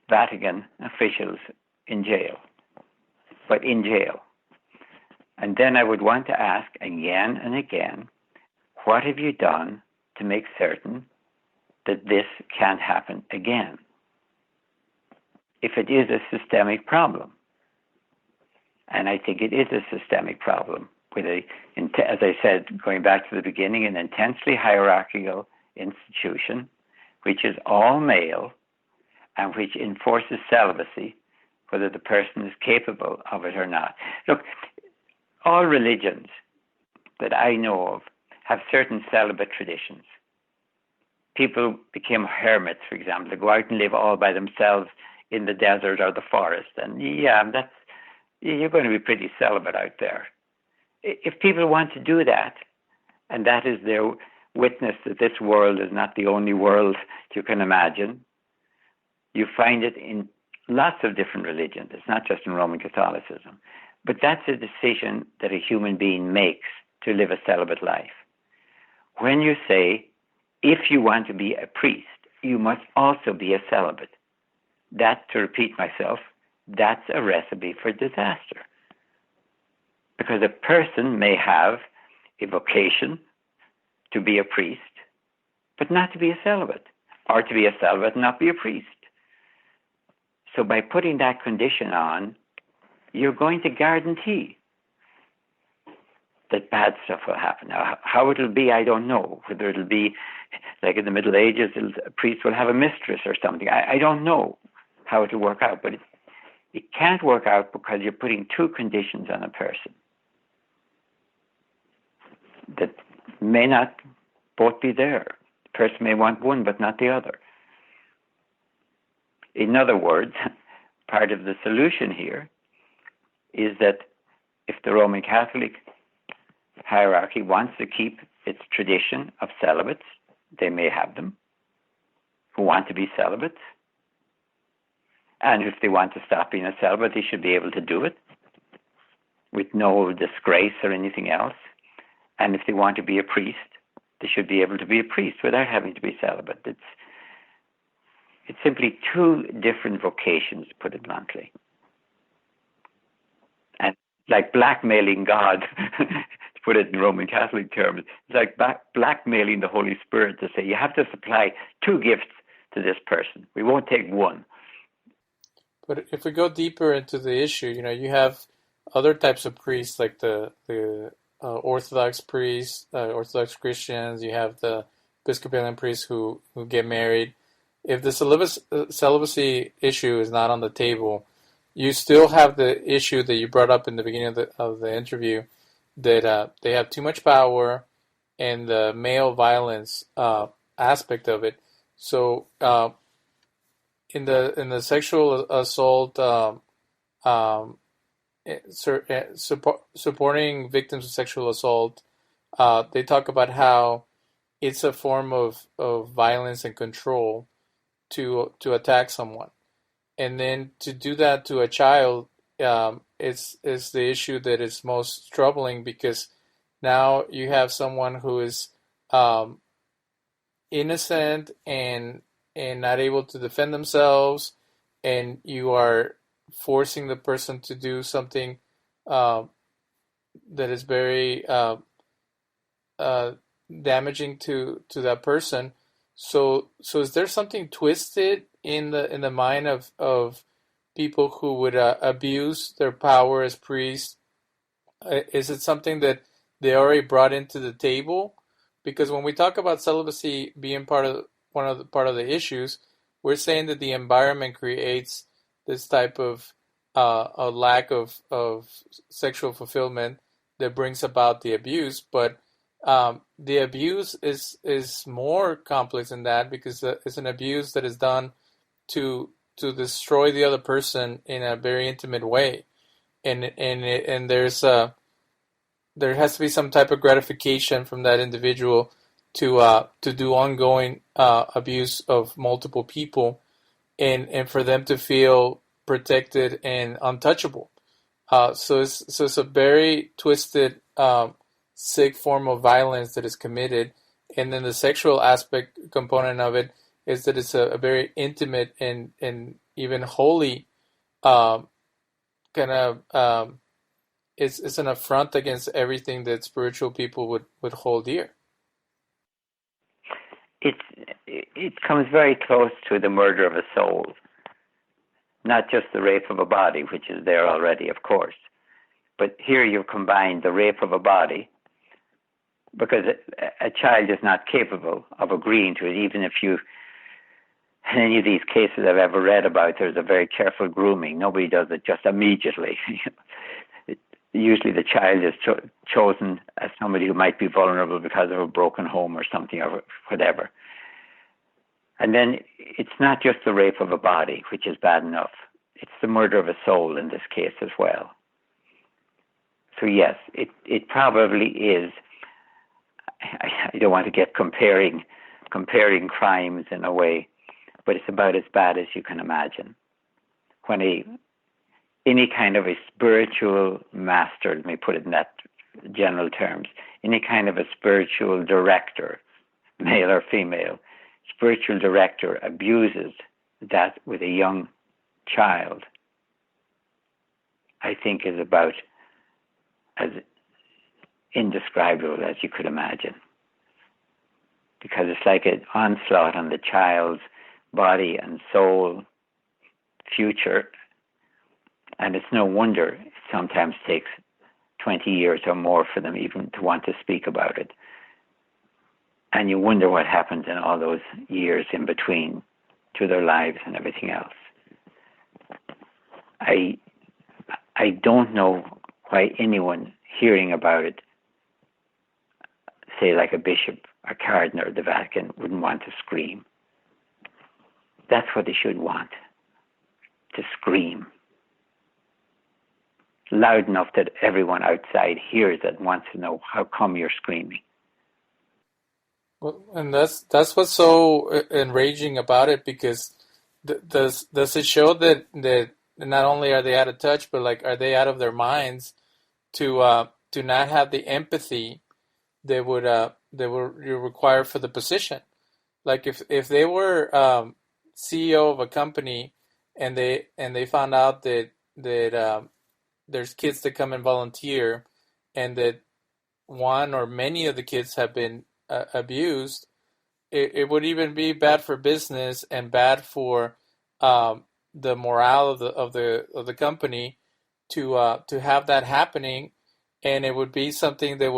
Vatican officials in jail, but in jail. And then I would want to ask again and again, what have you done to make certain that this can't happen again. If it is a systemic problem, and I think it is a systemic problem, with as I said, going back to the beginning, an intensely hierarchical institution, which is all male, and which enforces celibacy, whether the person is capable of it or not. Look, all religions that I know of have certain celibate traditions. People became hermits, for example, to go out and live all by themselves in the desert or the forest. And you're going to be pretty celibate out there. If people want to do that, and that is their witness that this world is not the only world you can imagine, you find it in lots of different religions. It's not just in Roman Catholicism. But that's a decision that a human being makes to live a celibate life. When you say, if you want to be a priest, you must also be a celibate. That, to repeat myself, that's a recipe for disaster. Because a person may have a vocation to be a priest, but not to be a celibate, or to be a celibate and not be a priest. So by putting that condition on, you're going to guarantee that bad stuff will happen. Now, how it'll be, I don't know. Whether it'll be like in the Middle Ages, a priest will have a mistress or something. I don't know how it'll work out, but it can't work out because you're putting two conditions on a person that may not both be there. The person may want one, but not the other. In other words, part of the solution here is that if the Roman Catholic hierarchy wants to keep its tradition of celibates, they may have them who want to be celibates. And if they want to stop being a celibate, they should be able to do it with no disgrace or anything else. And if they want to be a priest, they should be able to be a priest without having to be celibate. It's simply two different vocations, to put it bluntly. And like blackmailing God, to put it in Roman Catholic terms, it's like blackmailing the Holy Spirit to say, you have to supply two gifts to this person. We won't take one. But if we go deeper into the issue, you have other types of priests, like the Orthodox priests, Orthodox Christians. You have the Episcopalian priests who get married. If the celibacy issue is not on the table, you still have the issue that you brought up in the beginning of the interview, that they have too much power and the male violence aspect of it. So in the sexual assault, supporting victims of sexual assault, they talk about how it's a form of violence and control to attack someone, and then to do that to a child, it's the issue that is most troubling, because now you have someone who is innocent and not able to defend themselves, and you are forcing the person to do something that is very damaging to that person. So is there something twisted in the mind of people who would abuse their power as priests? Is it something that they already brought into the table? Because when we talk about celibacy being part of the issues, we're saying that the environment creates this type of a lack of sexual fulfillment that brings about the abuse. But the abuse is more complex than that, because it's an abuse that is done to destroy the other person in a very intimate way, and there has to be some type of gratification from that individual to do ongoing abuse of multiple people, and for them to feel protected and untouchable. So it's a very twisted, sick form of violence that is committed. And then the sexual aspect component of it is that it's a very intimate and even holy kind of, it's an affront against everything that spiritual people would hold dear. it comes very close to the murder of a soul, not just the rape of a body, which is there already, of course. But here you've combined the rape of a body, because a child is not capable of agreeing to it, even if you, in any of these cases I've ever read about, there's a very careful grooming. Nobody does it just immediately. Usually the child is chosen as somebody who might be vulnerable because of a broken home or something or whatever. And then it's not just the rape of a body, which is bad enough. It's the murder of a soul in this case as well. So yes, it probably is. I don't want to get comparing crimes in a way, but it's about as bad as you can imagine. When any kind of a spiritual master, let me put it in that general terms, any kind of a spiritual director, male or female, spiritual director abuses that with a young child, I think is about as indescribable as you could imagine. Because it's like an onslaught on the child's body and soul, future. And it's no wonder it sometimes takes 20 years or more for them even to want to speak about it. And you wonder what happens in all those years in between to their lives and everything else. I don't know why anyone hearing about it, say like a bishop, a cardinal, or the Vatican, wouldn't want to scream. That's what they should want, to scream. Loud enough that everyone outside hears it and wants to know, how come you're screaming? Well, and that's what's so enraging about it, because does it show that not only are they out of touch, but like, are they out of their minds to not have the empathy that would require for the position? Like if they were CEO of a company and they found out that there's kids that come and volunteer, and that one or many of the kids have been abused, it would even be bad for business and bad for the morale of the company to have that happening, and it would be something that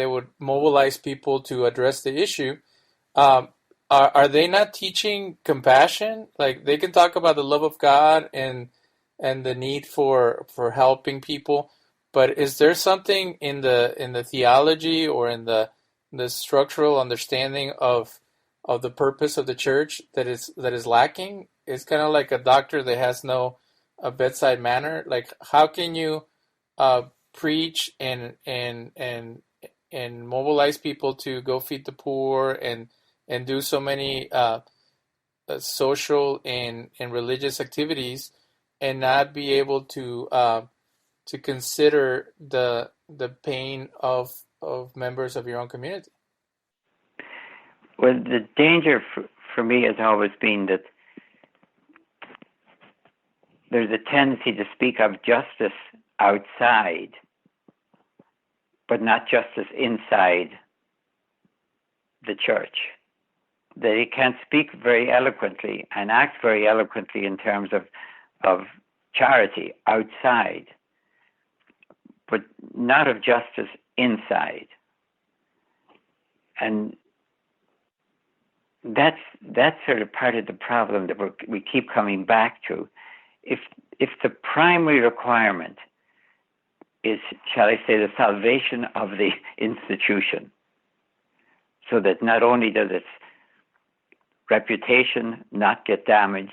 would mobilize people to address the issue. Are they not teaching compassion? Like, they can talk about the love of God and the need for helping people, but is there something in the theology or in the structural understanding of the purpose of the church that is lacking? It's kind of like a doctor that has no bedside manner. Like, how can you preach and mobilize people to go feed the poor and do so many social and religious activities, and not be able to consider the pain of members of your own community? Well, the danger for me has always been that there's a tendency to speak of justice outside, but not justice inside the church. That he can't speak very eloquently and act very eloquently in terms of charity outside, but not of justice inside. And that's sort of part of the problem that we keep coming back to. If the primary requirement is, shall I say, the salvation of the institution, so that not only does its reputation not get damaged,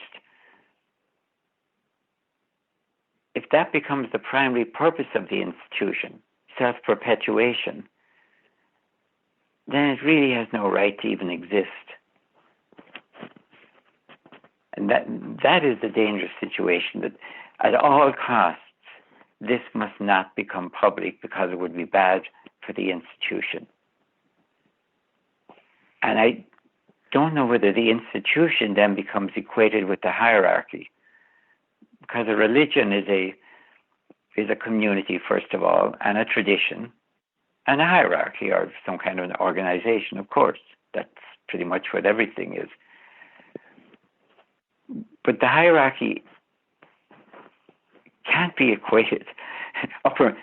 if that becomes the primary purpose of the institution, self-perpetuation, then it really has no right to even exist. And that is the dangerous situation, that at all costs, this must not become public because it would be bad for the institution. And I don't know whether the institution then becomes equated with the hierarchy, because a religion is a community, first of all, and a tradition, and a hierarchy, or some kind of an organization, of course, that's pretty much what everything is. But the hierarchy can't be equated.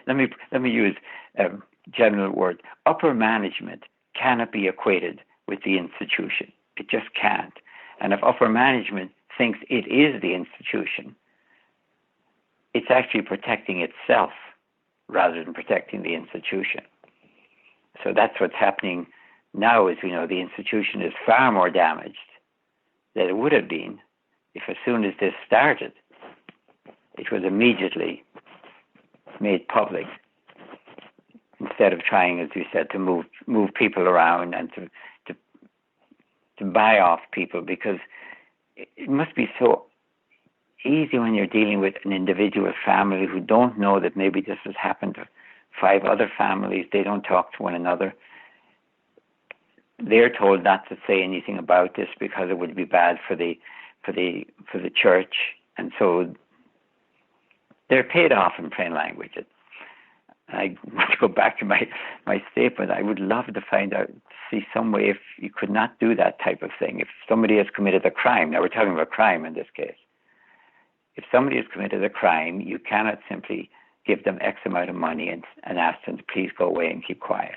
Let me use a general word. Upper management cannot be equated with the institution. It just can't. And if upper management thinks it is the institution, it's actually protecting itself rather than protecting the institution. So that's what's happening now. As we know, the institution is far more damaged than it would have been if, as soon as this started, it was immediately made public, instead of trying, as you said, to move people around and to buy off people, because it must be so easy when you're dealing with an individual family who don't know that maybe this has happened to 5 other families. They don't talk to one another. They're told not to say anything about this because it would be bad for the church, and so they're paid off, in plain language. I want to go back to my statement. I would love to see some way if you could not do that type of thing. If somebody has committed a crime, now we're talking about crime in this case. If somebody has committed a crime, you cannot simply give them X amount of money and ask them to please go away and keep quiet.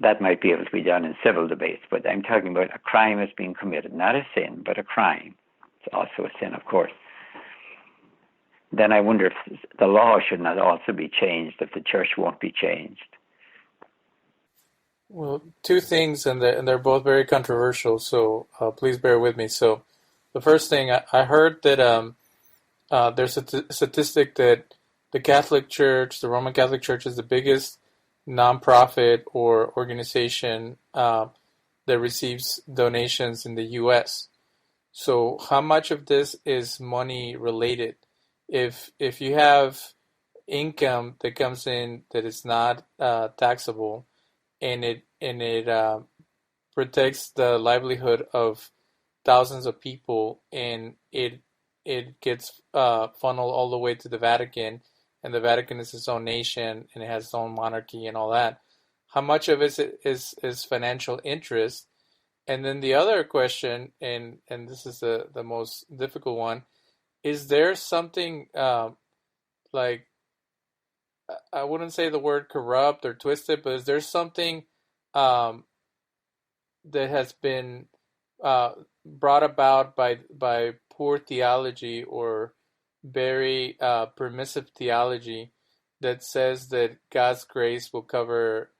That might be able to be done in civil debates, but I'm talking about a crime that's being committed, not a sin, but a crime. It's also a sin, of course. Then I wonder if the law should not also be changed, if the church won't be changed. Well, 2 things, and they're both very controversial, so please bear with me. So the first thing, I heard that there's a statistic that the Catholic Church, the Roman Catholic Church, is the biggest nonprofit or organization that receives donations in the U.S. So how much of this is money related? If you have income that comes in that is not taxable, and it protects the livelihood of thousands of people, and it gets funneled all the way to the Vatican, and the Vatican is its own nation and it has its own monarchy and all that, how much of it is financial interest? And then the other question, and this is the most difficult one, is there something like, I wouldn't say the word corrupt or twisted, but is there something that has been brought about by poor theology or very permissive theology that says that God's grace will cover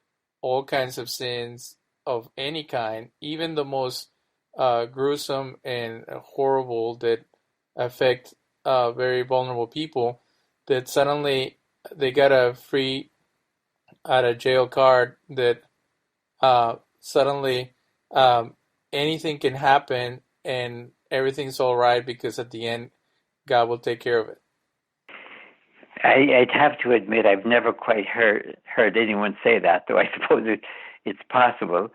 all kinds of sins of any kind, even the most gruesome and horrible that affect very vulnerable people, that suddenly they got a free out of jail card, that suddenly anything can happen and everything's all right because at the end God will take care of it? I'd have to admit I've never quite heard anyone say that, though I suppose it's possible.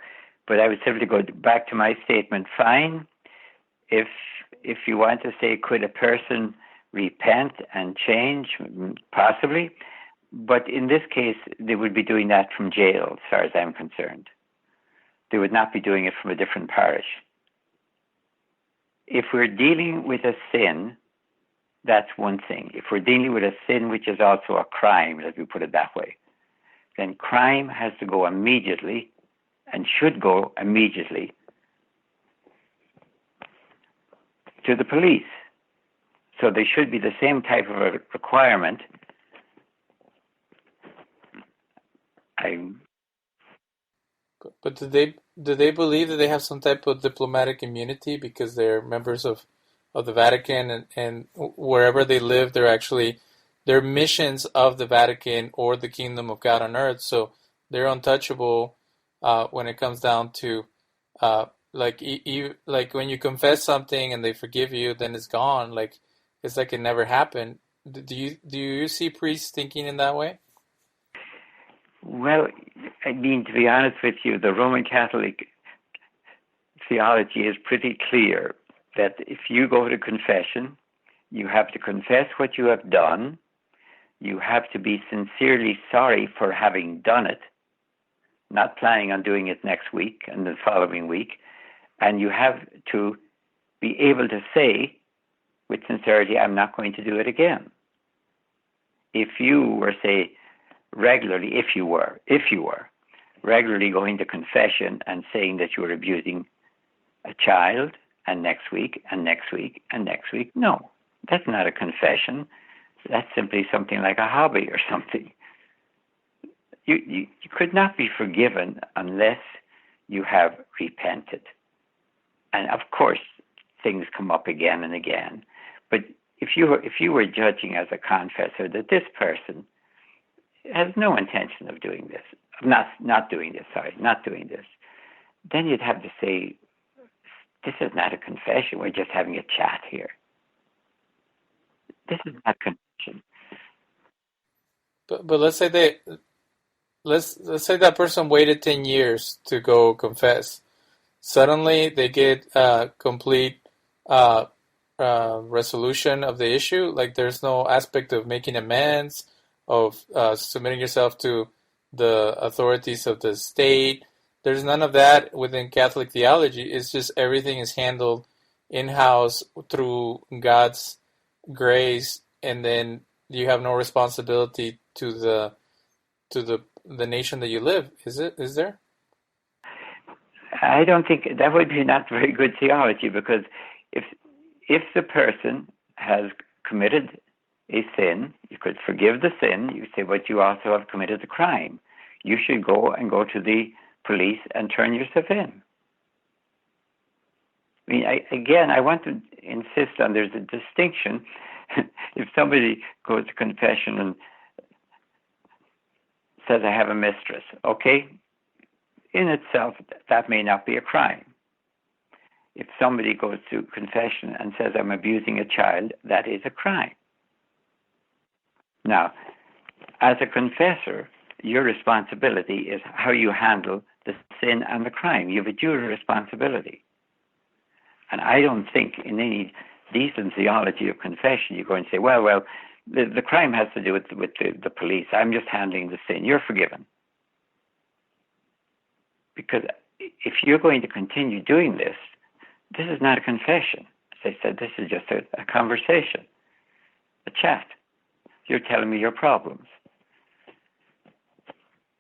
But I would simply go back to my statement. Fine, if you want to say, could a person repent and change? Possibly. But in this case, they would be doing that from jail, as far as I'm concerned. They would not be doing it from a different parish. If we're dealing with a sin, that's one thing. If we're dealing with a sin which is also a crime, let me put it that way, then crime has to go immediately and should go immediately to the police. So there should be the same type of a requirement. But do they believe that they have some type of diplomatic immunity because they're members of the Vatican, and wherever they live, they're missions of the Vatican or the kingdom of God on earth, so they're untouchable when it comes down to like when you confess something and they forgive you, then it's gone. Like it's like it never happened. Do you see priests thinking in that way? Well, I mean, to be honest with you, the Roman Catholic theology is pretty clear that if you go to confession, you have to confess what you have done. You have to be sincerely sorry for having done it. not planning on doing it next week and the following week. And you have to be able to say with sincerity, I'm not going to do it again. If you were, say, regularly, if you were regularly going to confession and saying that you were abusing a child, and next week, and next week, and next week, no, that's not a confession. That's simply something like a hobby or something. You could not be forgiven unless you have repented. And of course, things come up again and again. But if you were judging as a confessor that this person has no intention of doing this, not doing this, then you'd have to say, this is not a confession. We're just having a chat here. This is not confession. But let's say let's say that person waited 10 years to go confess. Suddenly they get a complete resolution of the issue. Like there's no aspect of making amends, of submitting yourself to the authorities of the state. There's none of that within Catholic theology. It's just everything is handled in-house through God's grace, and then you have no responsibility to the nation that you live. Is there? I don't think that would be not very good theology, because if the person has committed a sin, you could forgive the sin. You say, but you also have committed a crime. You should go to the police and turn yourself in. I mean, I want to insist on there's a distinction. If somebody goes to confession and says, I have a mistress, okay, in itself, that may not be a crime. If somebody goes to confession and says, I'm abusing a child, that is a crime. Now, as a confessor, your responsibility is how you handle the sin and the crime. You have a dual responsibility. And I don't think in any decent theology of confession you're going to say, well, the crime has to do with the police. I'm just handling the sin. You're forgiven. Because if you're going to continue doing this, this is not a confession. As I said, this is just a conversation, a chat. You're telling me your problems.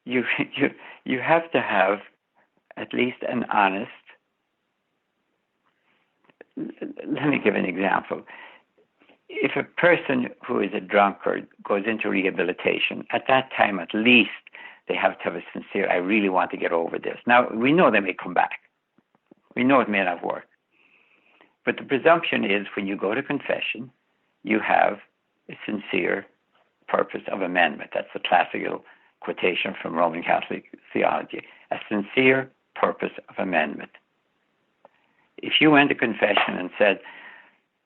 You have to have at least an honest. Let me give an example. If a person who is a drunkard goes into rehabilitation, at that time at least they have to have a sincere, I really want to get over this. Now, we know they may come back. We know it may not work. But the presumption is when you go to confession, you have a sincere purpose of amendment. That's the classical quotation from Roman Catholic theology. A sincere purpose of amendment. If you went to confession and said,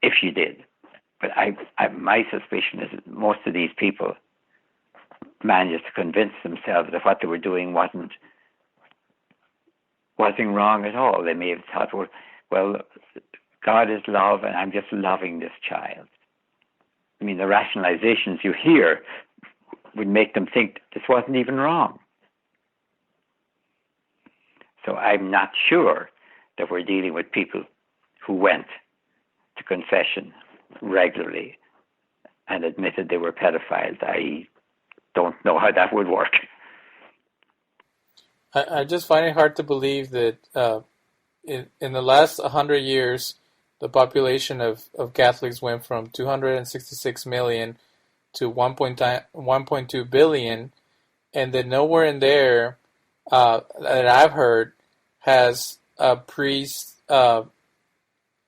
if you did, but my suspicion is that most of these people managed to convince themselves that what they were doing wasn't wrong at all. They may have thought, well, God is love and I'm just loving this child. I mean, the rationalizations you hear would make them think this wasn't even wrong. So I'm not sure that we're dealing with people who went to confession regularly and admitted they were pedophiles. I don't know how that would work. I just find it hard to believe that in the last 100 years, the population of Catholics went from 266 million to 1.2 billion, and that nowhere in there that I've heard has a priest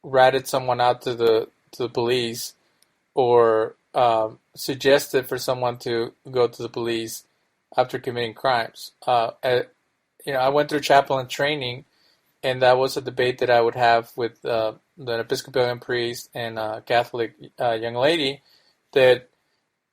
ratted someone out to the police or suggested for someone to go to the police after committing crimes. I went through chaplain training, and that was a debate that I would have with the Episcopalian priest and a Catholic young lady, that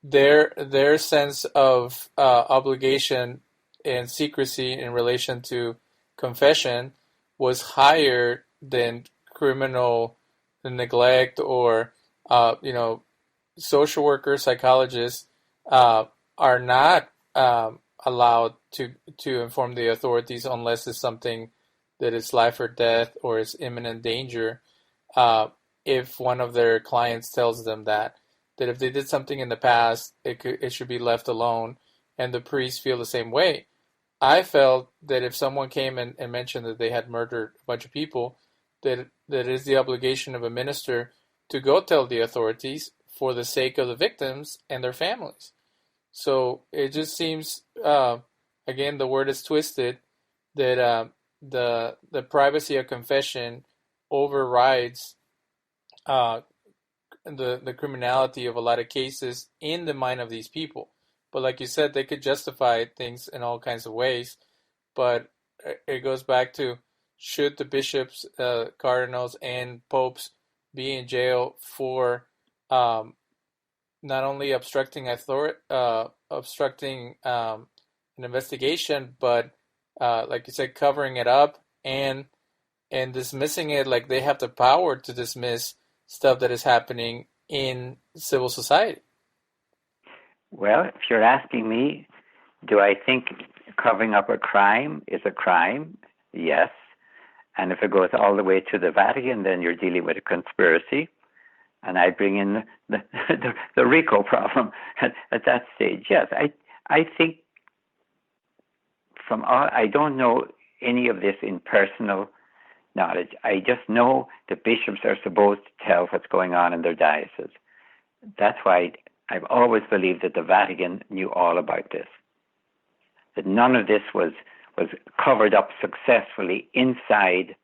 their sense of obligation and secrecy in relation to confession was higher than criminal neglect or social workers, psychologists are not allowed to inform the authorities unless it's something that is life or death or is imminent danger. If one of their clients tells them that if they did something in the past, it should be left alone, and the priests feel the same way. I felt that if someone came and mentioned that they had murdered a bunch of people, that it is the obligation of a minister to go tell the authorities for the sake of the victims and their families. So it just seems, again, the word is twisted, that the privacy of confession overrides the criminality of a lot of cases in the mind of these people. But like you said, they could justify things in all kinds of ways. But it goes back to, should the bishops, cardinals, and popes be in jail for not only obstructing an investigation, but like you said, covering it up and dismissing it? Like, they have the power to dismiss stuff that is happening in civil society. Well, if you're asking me, do I think covering up a crime is a crime? Yes. And if it goes all the way to the Vatican, then you're dealing with a conspiracy. And I bring in the RICO problem at that stage. Yes, I think I don't know any of this in personal knowledge. I just know the bishops are supposed to tell what's going on in their diocese. That's why I've always believed that the Vatican knew all about this, that none of this was covered up successfully inside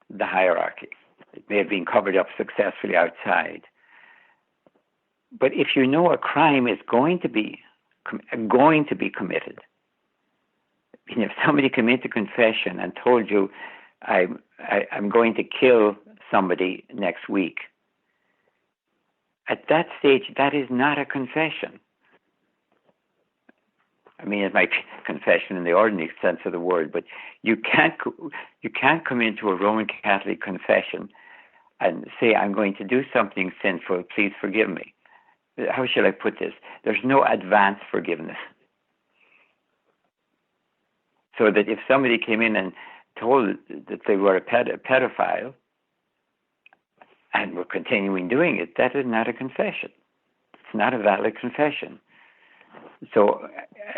the hierarchy. It may have been covered up successfully outside. But if you know a crime is going to be committed, if somebody came into confession and told you, I'm going to kill somebody next week, at that stage, that is not a confession. I mean, it might be a confession in the ordinary sense of the word, but you can't come into a Roman Catholic confession and say, I'm going to do something sinful, please forgive me. How shall I put this? There's no advance forgiveness. So that if somebody came in and told that they were a pedophile and were continuing doing it, that is not a confession. It's not a valid confession. So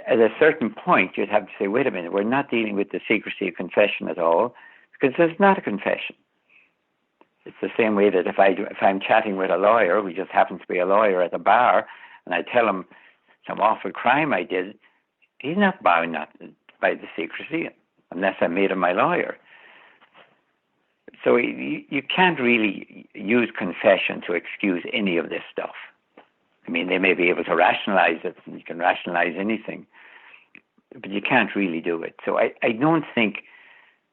at a certain point, you'd have to say, wait a minute, we're not dealing with the secrecy of confession at all, because it's not a confession. It's the same way that if I'm chatting with a lawyer who just happens to be a lawyer at a bar, and I tell him some awful crime I did, he's not bound by the secrecy unless I made him my lawyer. So you can't really use confession to excuse any of this stuff. I mean, they may be able to rationalize it. You can rationalize anything, but you can't really do it. So I don't think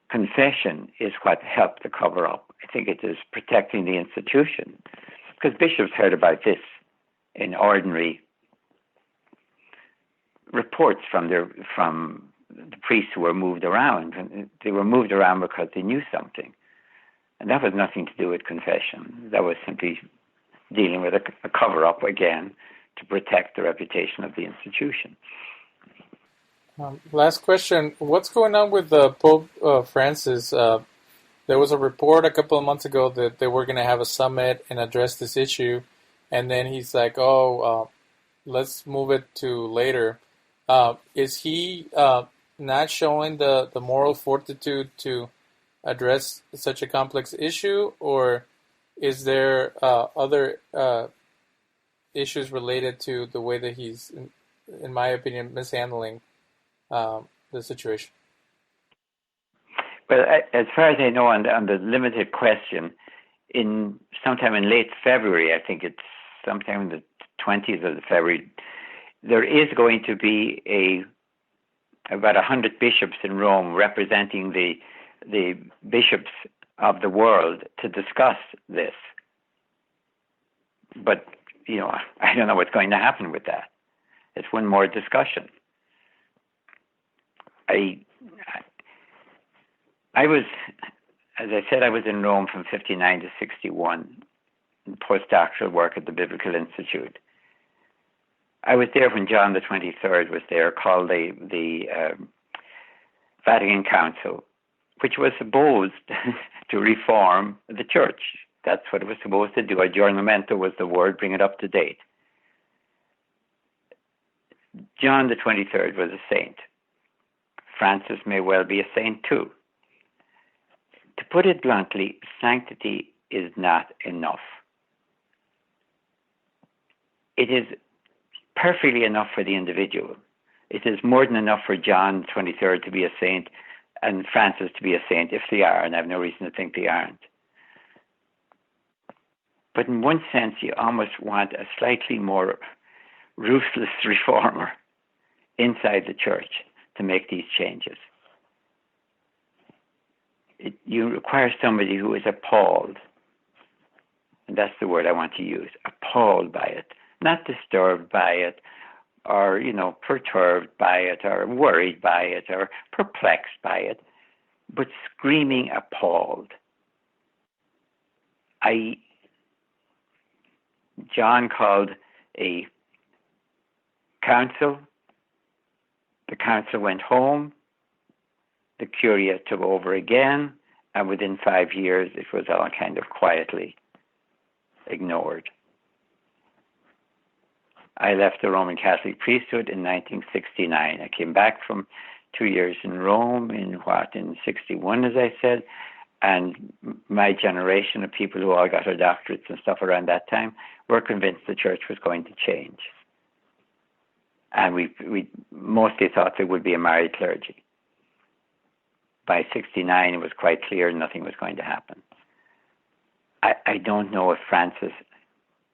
confession is what helped to cover up. I think it is protecting the institution, because bishops heard about this in ordinary reports from the priests who were moved around. And they were moved around because they knew something. And that was nothing to do with confession. That was simply dealing with a cover-up again to protect the reputation of the institution. Last question. What's going on with Pope Francis? There was a report a couple of months ago that they were going to have a summit and address this issue. And then he's like, let's move it to later. Is he not showing the moral fortitude to address such a complex issue, or is there other issues related to the way that he's, in my opinion, mishandling the situation? Well, as far as I know, on the limited question, sometime in late February, I think it's sometime in the 20th of February, there is going to be about 100 bishops in Rome representing the bishops of the world to discuss this. But, I don't know what's going to happen with that. It's one more discussion. I was, as I said, I was in Rome from 59 to 61 in postdoctoral work at the Biblical Institute. I was there when John the 23rd was there, called the Vatican Council, which was supposed to reform the church. That's what it was supposed to do. Aggiornamento was the word, bring it up to date. John the 23rd was a saint. Francis may well be a saint too. To put it bluntly, sanctity is not enough. It is perfectly enough for the individual. It is more than enough for John the 23rd to be a saint and Francis to be a saint, if they are, and I have no reason to think they aren't. But in one sense, you almost want a slightly more ruthless reformer inside the church to make these changes. You require somebody who is appalled, and that's the word I want to use, appalled by it, not disturbed by it, or, perturbed by it, or worried by it, or perplexed by it, but screaming appalled. John called a council. The council went home. The Curia took over again, and within 5 years, it was all kind of quietly ignored. I left the Roman Catholic priesthood in 1969. I came back from 2 years in Rome in 61, as I said, and my generation of people who all got their doctorates and stuff around that time were convinced the church was going to change. And we mostly thought there would be a married clergy. By 69, it was quite clear nothing was going to happen. I don't know if Francis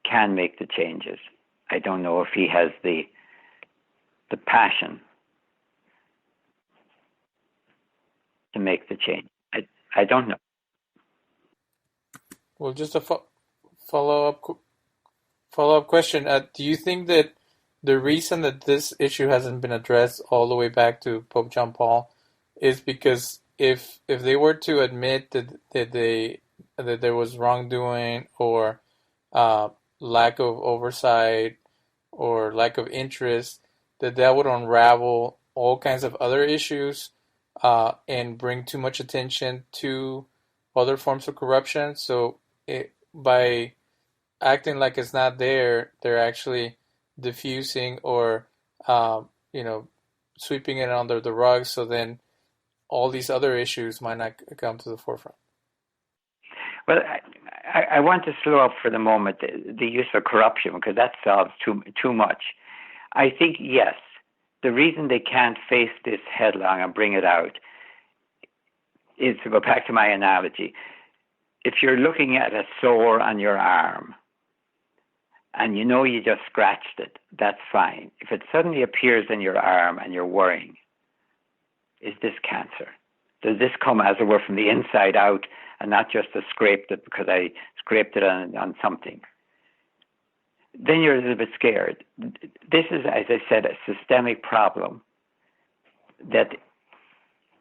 can make the changes. I don't know if he has the passion to make the change. I don't know. Well, just a follow-up question. Do you think that the reason that this issue hasn't been addressed all the way back to Pope John Paul is because if they were to admit that there was wrongdoing or lack of oversight or lack of interest, that would unravel all kinds of other issues and bring too much attention to other forms of corruption. So by acting like it's not there, they're actually diffusing or sweeping it under the rug. So then all these other issues might not come to the forefront. Well, I want to slow up for the moment the use of corruption, because that solves too much. I think, yes, the reason they can't face this headlong and bring it out is, to go back to my analogy, if you're looking at a sore on your arm and you know you just scratched it, that's fine. If it suddenly appears in your arm and you're worrying, is this cancer? Does this come, as it were, from the inside out and not just to scraped it because I scraped it on something? Then you're a little bit scared. This is, as I said, a systemic problem that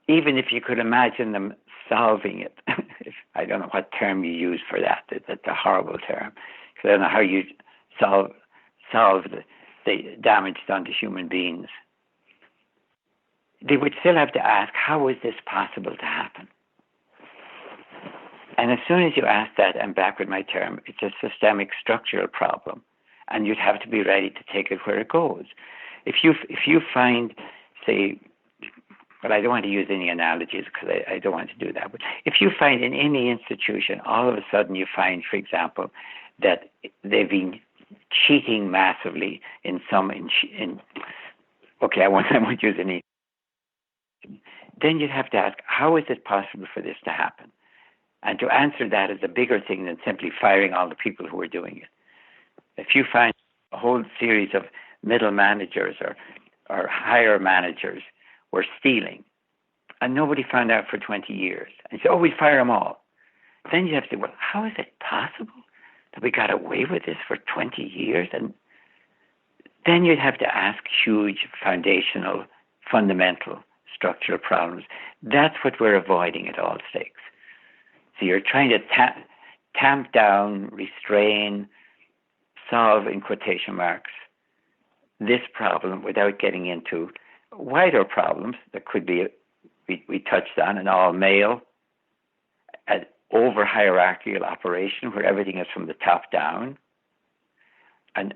even if you could imagine them solving it, I don't know what term you use for that. That's a horrible term. Because I don't know how you solve the damage done to human beings. They would still have to ask, how is this possible to happen? And as soon as you ask that, I'm back with my term, it's a systemic structural problem. And you'd have to be ready to take it where it goes. If you find, say, but I don't want to use any analogies because I don't want to do that. But if you find in any institution, all of a sudden you find, for example, that they've been cheating massively in okay, I won't use any. Then you'd have to ask, how is it possible for this to happen? And to answer that is a bigger thing than simply firing all the people who are doing it. If you find a whole series of middle managers or higher managers were stealing, and nobody found out for 20 years, and you say, we fire them all. Then you have to say, well, how is it possible that we got away with this for 20 years? And then you'd have to ask huge foundational, fundamental structural problems. That's what we're avoiding at all stakes. So you're trying to tamp down, restrain, solve, in quotation marks, this problem without getting into wider problems that could be, we touched on, an all-male, an over-hierarchical operation where everything is from the top down, an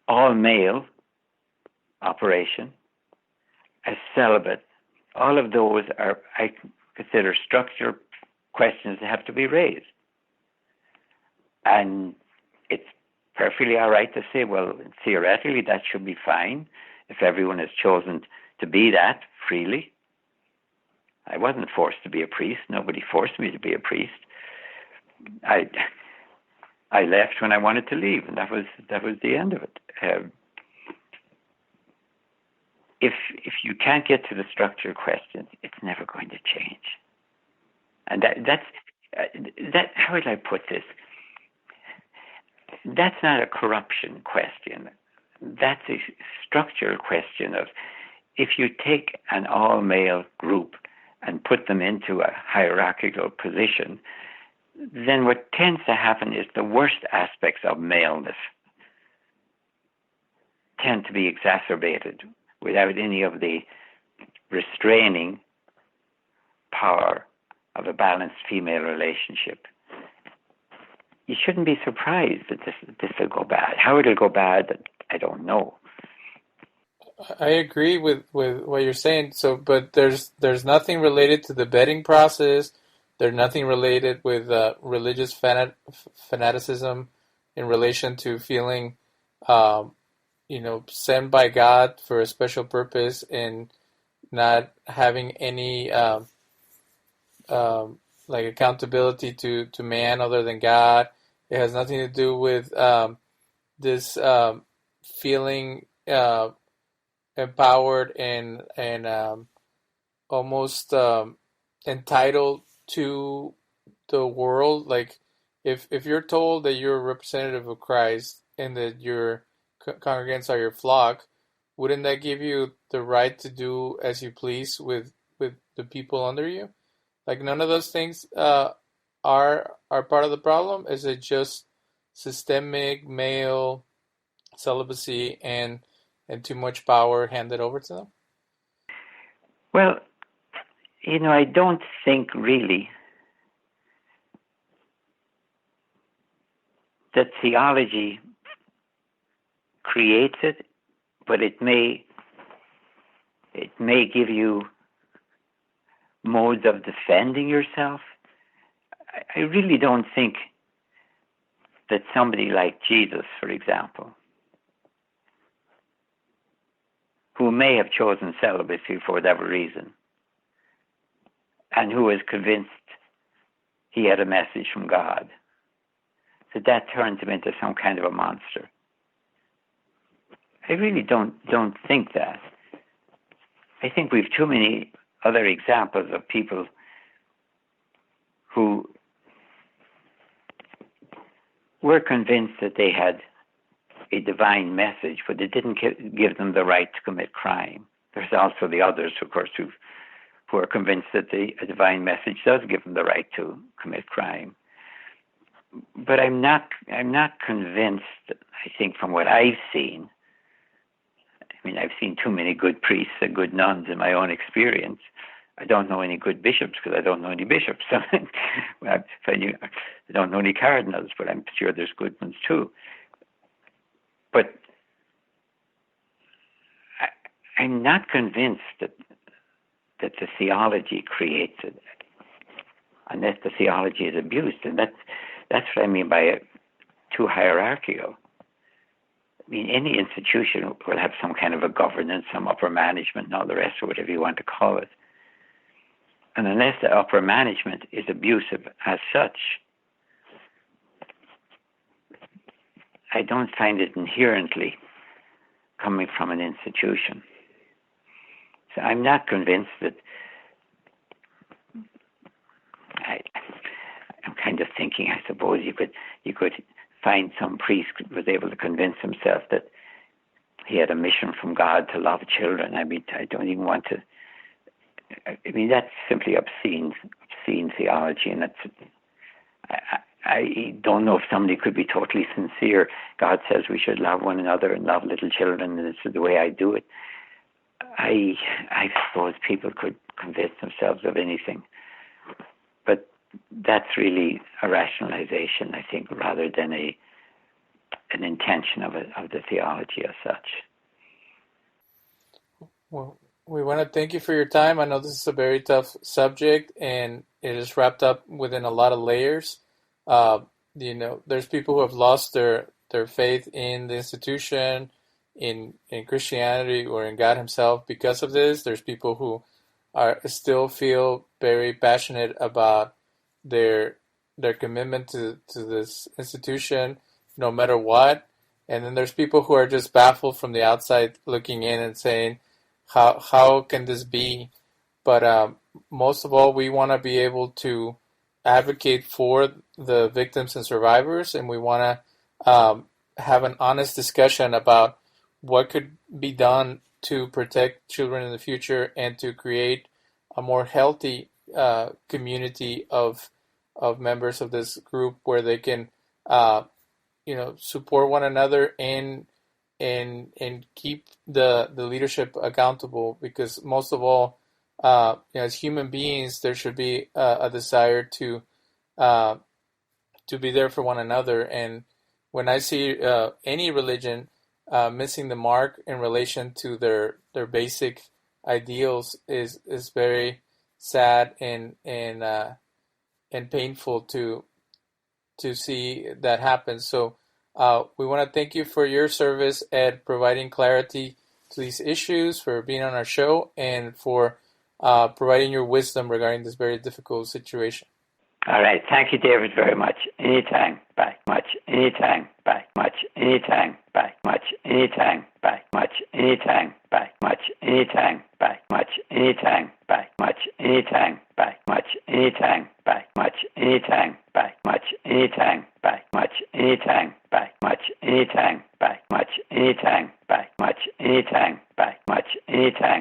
all-male operation, a celibate. All of those are, I consider, structural questions that have to be raised. And it's perfectly all right to say, well, theoretically that should be fine if everyone has chosen to be that freely. I wasn't forced to be a priest. Nobody forced me to be a priest. I left when I wanted to leave, and that was the end of it. If you can't get to the structural questions, it's never going to change. And that's how would I put this? That's not a corruption question. That's a structural question of, if you take an all-male group and put them into a hierarchical position, then what tends to happen is the worst aspects of maleness tend to be exacerbated without any of the restraining power of a balanced female relationship. You shouldn't be surprised that this will go bad. How it'll go bad, I don't know. I agree with what you're saying. So, but there's nothing related to the vetting process. There's nothing related with religious fanaticism in relation to feeling, sent by God for a special purpose and not having any like accountability to man other than God. It has nothing to do with this feeling empowered and almost entitled to the world. Like if you're told that you're a representative of Christ and that your congregants are your flock, wouldn't that give you the right to do as you please with the people under you? Like, none of those things are part of the problem. Is it just systemic male celibacy and too much power handed over to them? Well, I don't think really that theology creates it, but it may give you modes of defending yourself. I really don't think that somebody like Jesus, for example, who may have chosen celibacy for whatever reason, and who is convinced he had a message from God, that turns him into some kind of a monster. I really don't think that. I think we've too many other examples of people who were convinced that they had a divine message, but it didn't give them the right to commit crime. There's also the others, of course, who are convinced that a divine message does give them the right to commit crime. But I'm not convinced, I think, from what I've seen. I mean, I've seen too many good priests and good nuns in my own experience. I don't know any good bishops because I don't know any bishops. I don't know any cardinals, but I'm sure there's good ones too. But I'm not convinced that the theology creates it, unless the theology is abused, and that's what I mean by too hierarchical. I mean, any institution will have some kind of a governance, some upper management, and all the rest, or whatever you want to call it. And unless the upper management is abusive as such, I don't find it inherently coming from an institution. So I'm not convinced that. I'm kind of thinking, I suppose you could find some priest who was able to convince himself that he had a mission from God to love children. I mean, I don't even want to. I mean, that's simply obscene theology, and I don't know if somebody could be totally sincere. God says we should love one another and love little children, and this is the way I do it. I suppose people could convince themselves of anything. But that's really a rationalization, I think, rather than an intention of the theology as such. Well, we want to thank you for your time. I know this is a very tough subject, and it is wrapped up within a lot of layers. There's people who have lost their faith in the institution, in Christianity, or in God Himself because of this. There's people who still feel very passionate about their commitment to this institution, no matter what. And then there's people who are just baffled from the outside looking in and saying, how can this be? But most of all, we want to be able to advocate for the victims and survivors, and we want to have an honest discussion about what could be done to protect children in the future and to create a more healthy community of members of this group where they can support one another and keep the leadership accountable, because most of all, as human beings, there should be a desire to be there for one another. And when I see any religion missing the mark in relation to their basic ideals, is very sad and painful to see that happen. So we want to thank you for your service at providing clarity to these issues, for being on our show, and for providing your wisdom regarding this very difficult situation. All right. Thank you, David, very much. Anytime. Bye. Much. Anytime. Bye. Much. Anytime. Bye. Much. Anytime. Bye. Much. Anytime. Bye. Much. Anytime. Bye. Much. Anytime. Bye. Much. Anytime. Bye. Much. Anytime. Bye. Much. Anytime. Bye. Much. Anytime. Bye. Much. Anytime. Bye. Much. Anytime. Bye. Much. Anytime. Bye. Much. Anytime. Bye. Much. Anytime.